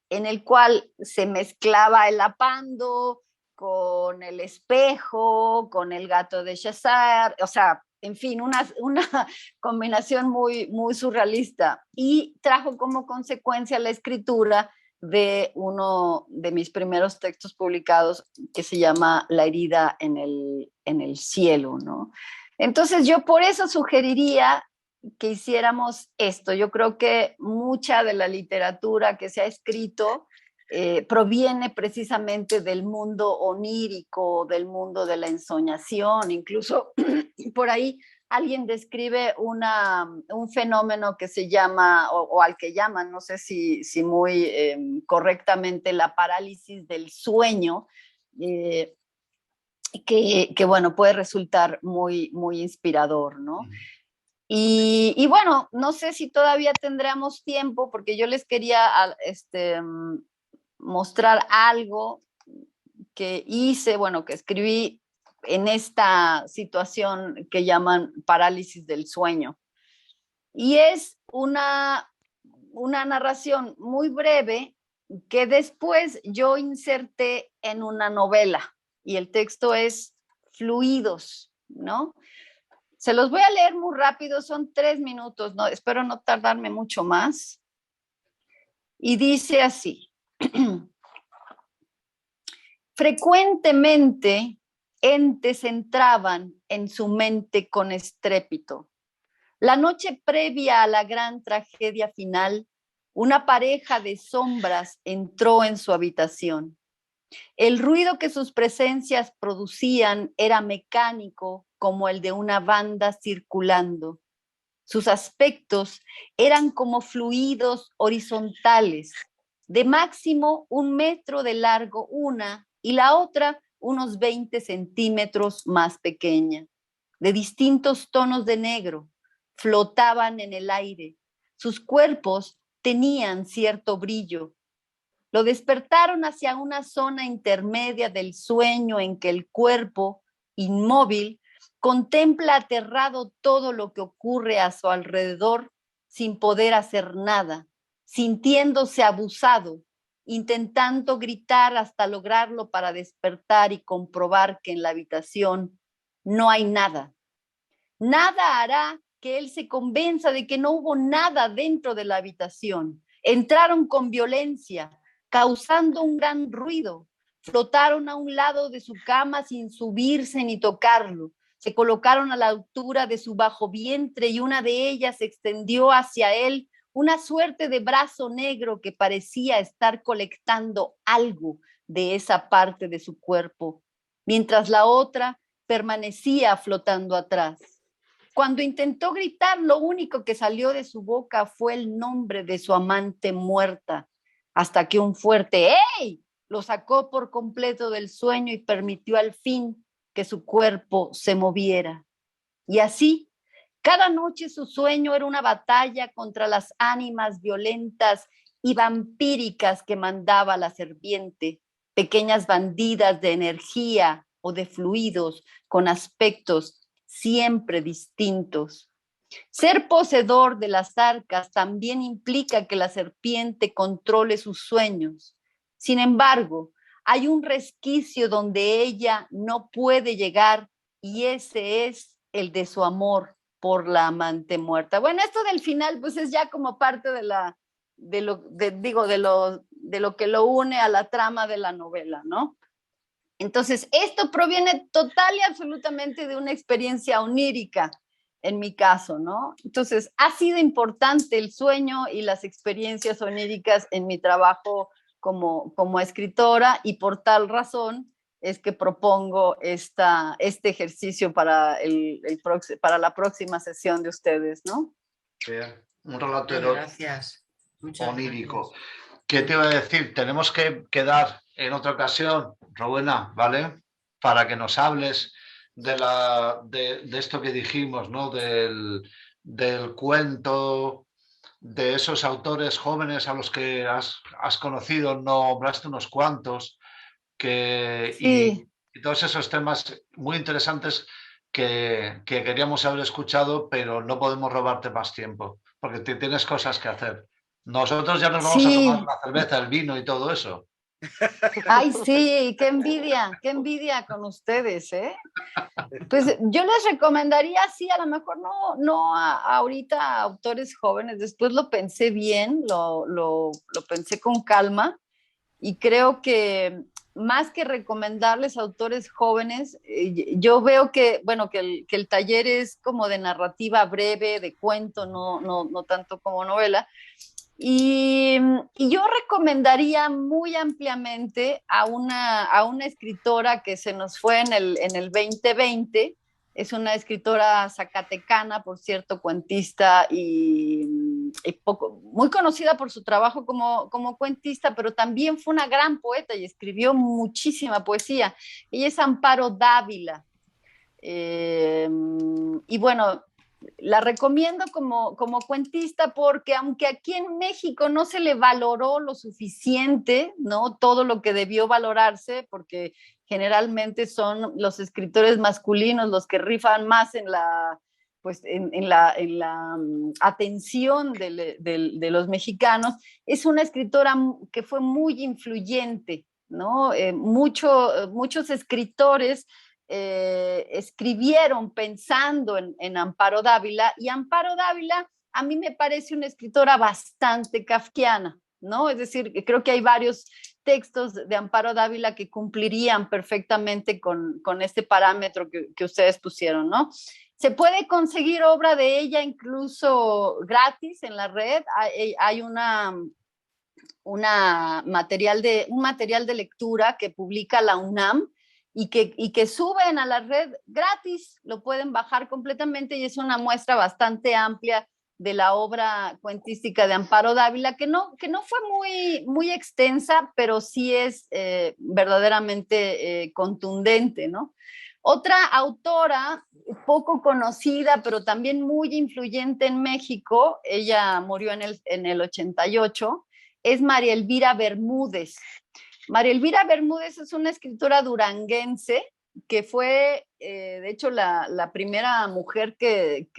en el cual se mezclaba El Apando con el espejo, con el gato de Chazar, o sea, en fin, una combinación muy surrealista, y trajo como consecuencia la escritura de uno de mis primeros textos publicados, que se llama La herida en el cielo, ¿no? Entonces yo por eso sugeriría que hiciéramos esto. Yo creo que mucha de la literatura que se ha escrito proviene precisamente del mundo onírico, del mundo de la ensoñación. Incluso por ahí alguien describe un fenómeno que se llama, o al que llaman, no sé si muy correctamente, la parálisis del sueño, que bueno, puede resultar muy inspirador, ¿no? Y bueno, no sé si todavía tendremos tiempo, porque yo les quería mostrar algo que hice, bueno, que escribí en esta situación que llaman parálisis del sueño. Y es una narración muy breve que después yo inserté en una novela, y el texto es Fluidos, ¿no? Se los voy a leer muy rápido, son 3 minutos, no, espero no tardarme mucho más. Y dice así: frecuentemente entes entraban en su mente con estrépito. La noche previa a la gran tragedia final, una pareja de sombras entró en su habitación. El ruido que sus presencias producían era mecánico, como el de una banda circulando. Sus aspectos eran como fluidos horizontales, de máximo 1 metro de largo una, y la otra unos 20 centímetros más pequeña, de distintos tonos de negro, flotaban en el aire. Sus cuerpos tenían cierto brillo. Lo despertaron hacia una zona intermedia del sueño en que el cuerpo, inmóvil, contempla aterrado todo lo que ocurre a su alrededor sin poder hacer nada, sintiéndose abusado, intentando gritar hasta lograrlo para despertar y comprobar que en la habitación no hay nada. Nada hará que él se convenza de que no hubo nada dentro de la habitación. Entraron con violencia, causando un gran ruido. Flotaron a un lado de su cama sin subirse ni tocarlo. Se colocaron a la altura de su bajo vientre y una de ellas extendió hacia él una suerte de brazo negro que parecía estar colectando algo de esa parte de su cuerpo, mientras la otra permanecía flotando atrás. Cuando intentó gritar, lo único que salió de su boca fue el nombre de su amante muerta, hasta que un fuerte ¡ey! Lo sacó por completo del sueño y permitió al fin que su cuerpo se moviera. Y así, cada noche su sueño era una batalla contra las ánimas violentas y vampíricas que mandaba la serpiente, pequeñas bandidas de energía o de fluidos con aspectos siempre distintos. Ser poseedor de las arcas también implica que la serpiente controle sus sueños. Sin embargo, hay un resquicio donde ella no puede llegar y ese es el de su amor por la amante muerta. Bueno, esto del final pues es ya como parte de lo que lo une a la trama de la novela, ¿no? Entonces, esto proviene total y absolutamente de una experiencia onírica, en mi caso, ¿no? Entonces, ha sido importante el sueño y las experiencias oníricas en mi trabajo como escritora, y por tal razón es que propongo este ejercicio para para la próxima sesión de ustedes, ¿no? Bien. Un relato Gracias. Muchas onírico. gracias. ¿Qué te iba a decir? Tenemos que quedar en otra ocasión, Rowena, ¿vale? Para que nos hables de esto que dijimos, ¿no? Del cuento, de esos autores jóvenes a los que has conocido, nombraste unos cuantos, Sí. y todos esos temas muy interesantes que queríamos haber escuchado, pero no podemos robarte más tiempo, porque tienes cosas que hacer. Nosotros ya nos vamos a tomar Sí. la cerveza, el vino y todo eso. Ay, sí, qué envidia con ustedes, ¿eh? Pues yo les recomendaría, sí, a lo mejor no ahorita a autores jóvenes, después lo pensé bien, lo pensé con calma, y creo que más que recomendarles autores jóvenes, yo veo que, bueno, que el taller es como de narrativa breve, de cuento, no tanto como novela. Y yo recomendaría muy ampliamente a una escritora que se nos fue en el 2020. Es una escritora zacatecana, por cierto, cuentista muy conocida por su trabajo como cuentista, pero también fue una gran poeta y escribió muchísima poesía. Ella es Amparo Dávila. Y bueno, la recomiendo como cuentista porque aunque aquí en México no se le valoró lo suficiente, ¿no? Todo lo que debió valorarse, porque generalmente son los escritores masculinos los que rifan más pues en la atención de los mexicanos. Es una escritora que fue muy influyente, ¿no? Muchos escritores escribieron pensando en Amparo Dávila, y Amparo Dávila a mí me parece una escritora bastante kafkiana, ¿no? Es decir, creo que hay varios textos de Amparo Dávila que cumplirían perfectamente con este parámetro que ustedes pusieron, ¿no? Se puede conseguir obra de ella incluso gratis en la red. Hay un material de lectura que publica la UNAM y que suben a la red gratis, lo pueden bajar completamente, y es una muestra bastante amplia de la obra cuentística de Amparo Dávila, que no fue muy extensa, pero sí es verdaderamente contundente, ¿no? Otra autora poco conocida, pero también muy influyente en México, ella murió en el 88, es María Elvira Bermúdez. María Elvira Bermúdez es una escritora duranguense que fue, de hecho, la primera mujer que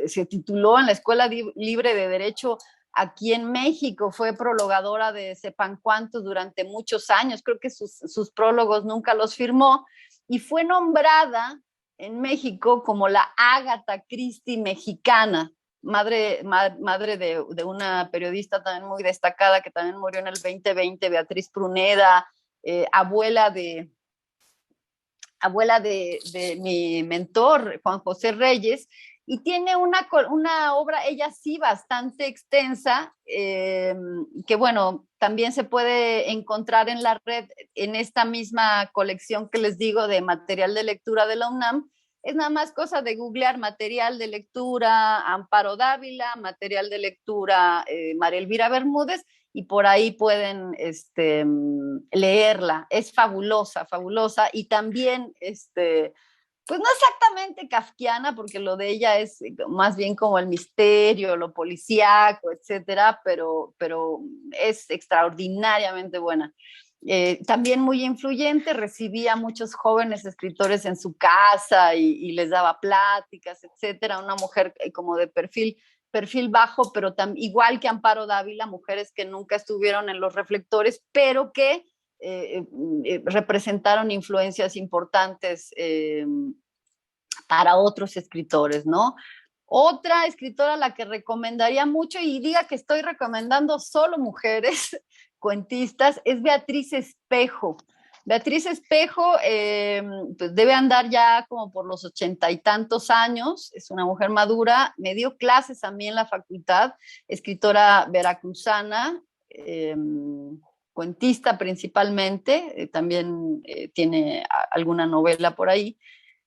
se tituló en la Escuela Libre de Derecho aquí en México. Fue prologadora de sepan cuántos durante muchos años. Creo que sus prólogos nunca los firmó, y fue nombrada en México como la Agatha Christie mexicana. Madre de una periodista también muy destacada que también murió en el 2020, Beatriz Pruneda, abuela de mi mentor, Juan José Reyes, y tiene una obra, ella sí, bastante extensa, que bueno, también se puede encontrar en la red, en esta misma colección que les digo de material de lectura de la UNAM. Es nada más cosa de googlear material de lectura Amparo Dávila, material de lectura María Elvira Bermúdez, y por ahí pueden leerla. Es fabulosa, fabulosa, y también, pues no exactamente kafkiana, porque lo de ella es más bien como el misterio, lo policíaco, etcétera, pero es extraordinariamente buena. también muy influyente, recibía a muchos jóvenes escritores en su casa y les daba pláticas, etcétera. Una mujer como de perfil bajo, pero igual que Amparo Dávila, mujeres que nunca estuvieron en los reflectores, pero que representaron influencias importantes para otros escritores, ¿no? Otra escritora a la que recomendaría mucho, y diga que estoy recomendando solo mujeres cuentistas, es Beatriz Espejo. Beatriz Espejo pues debe andar ya como por los 80 y tantos años, es una mujer madura, me dio clases a mí en la facultad, escritora veracruzana, cuentista principalmente, también tiene alguna novela por ahí.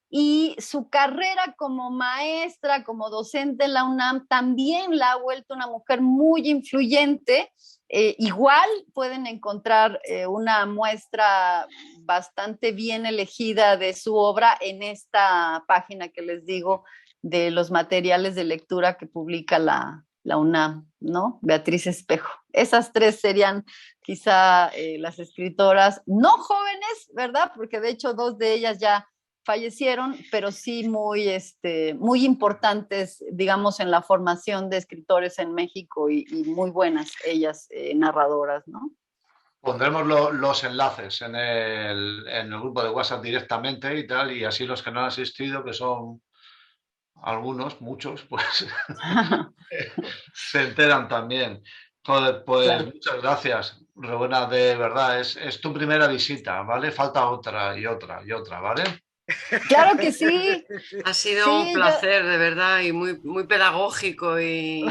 Y su carrera como maestra, como docente en la UNAM, también la ha vuelto una mujer muy influyente. Igual pueden encontrar una muestra bastante bien elegida de su obra en esta página que les digo de los materiales de lectura que publica la UNAM, ¿no? Beatriz Espejo. Esas tres serían quizá las escritoras no jóvenes, ¿verdad? Porque de hecho 2 de ellas ya fallecieron, pero sí muy importantes, digamos, en la formación de escritores en México y muy buenas ellas narradoras, ¿no? Pondremos los enlaces en el grupo de WhatsApp directamente y tal, y así los que no han asistido, que son algunos, muchos, pues se enteran también. Joder, pues claro. Muchas gracias, Rowena, de verdad, es tu primera visita, ¿vale? Falta otra y otra y otra, ¿vale? Claro que sí. Ha sido un placer, de verdad, y muy, muy pedagógico y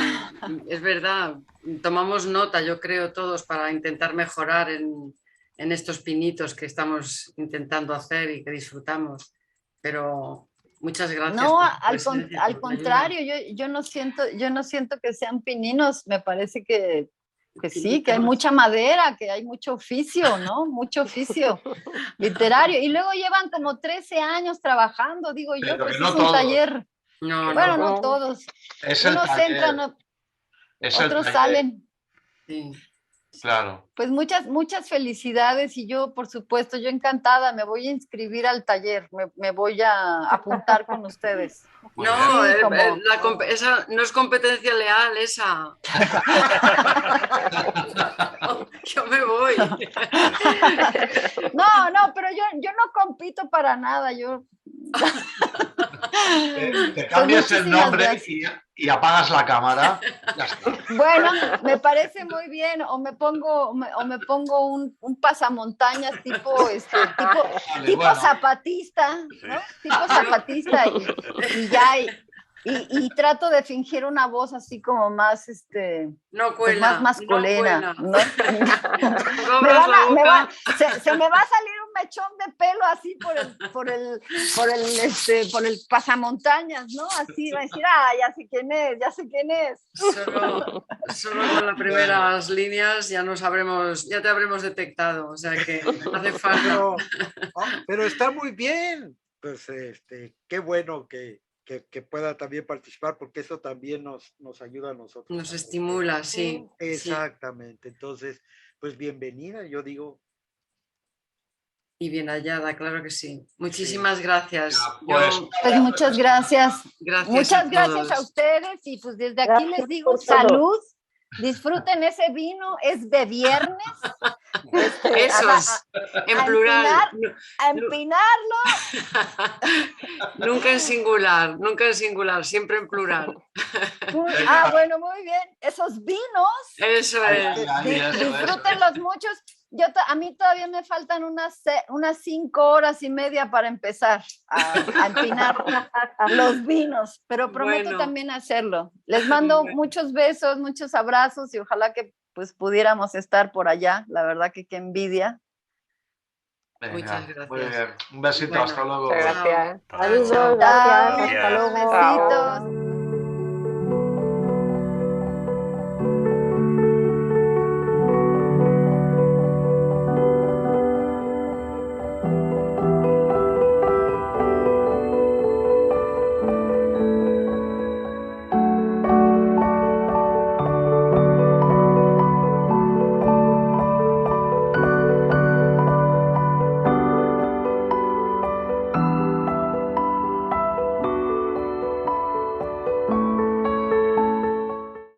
es verdad, tomamos nota, yo creo, todos para intentar mejorar en estos pinitos que estamos intentando hacer y que disfrutamos, pero muchas gracias. No, al contrario, yo no siento que sean pininos, me parece que sí, que hay mucha madera, que hay mucho oficio, ¿no? Mucho oficio literario. Y luego llevan como 13 años trabajando, digo yo, pues no es un taller. Bueno, no todos. Unos entran, otros salen. Sí. Claro. Pues muchas felicidades y yo, por supuesto, yo encantada, me voy a inscribir al taller, me voy a apuntar con ustedes. No, sí, esa no es competencia leal, esa. Yo me voy. No, pero yo no compito para nada, yo... Te cambias el nombre y apagas la cámara. Ya está. Bueno, me parece muy bien. O me pongo un pasamontañas tipo bueno. Zapatista, ¿no? Tipo zapatista y ya y trato de fingir una voz así como más no cuela, pues más masculina. No se me va a salir un mechón de pelo así por el pasamontañas, ¿no? Así va a decir, ya sé quién es. Solo con las primeras líneas ya te habremos detectado, o sea que hace falta. Pero está muy bien. Pues qué bueno que pueda también participar, porque eso también nos ayuda a nosotros. Nos estimula, sí. Exactamente. Entonces, pues bienvenida, yo digo. Y bien hallada, claro que sí. Muchísimas gracias. Pues muchas gracias. Muchas gracias a ustedes y pues desde aquí les digo salud. Disfruten ese vino, es de viernes. Eso es, en plural. A empinarlo. Nunca en singular, siempre en plural. Bueno, muy bien. Esos vinos. Eso es. Disfrútenlos muchos. A mí todavía me faltan unas 5 horas y media para empezar a empinar los vinos, pero prometo también hacerlo. Les mando muchos besos, muchos abrazos y ojalá que pues pudiéramos estar por allá. La verdad que qué envidia. Venga, muchas gracias. Muy bien. Un besito, hasta luego. Gracias. Adiós, gracias. Hasta luego. Besitos.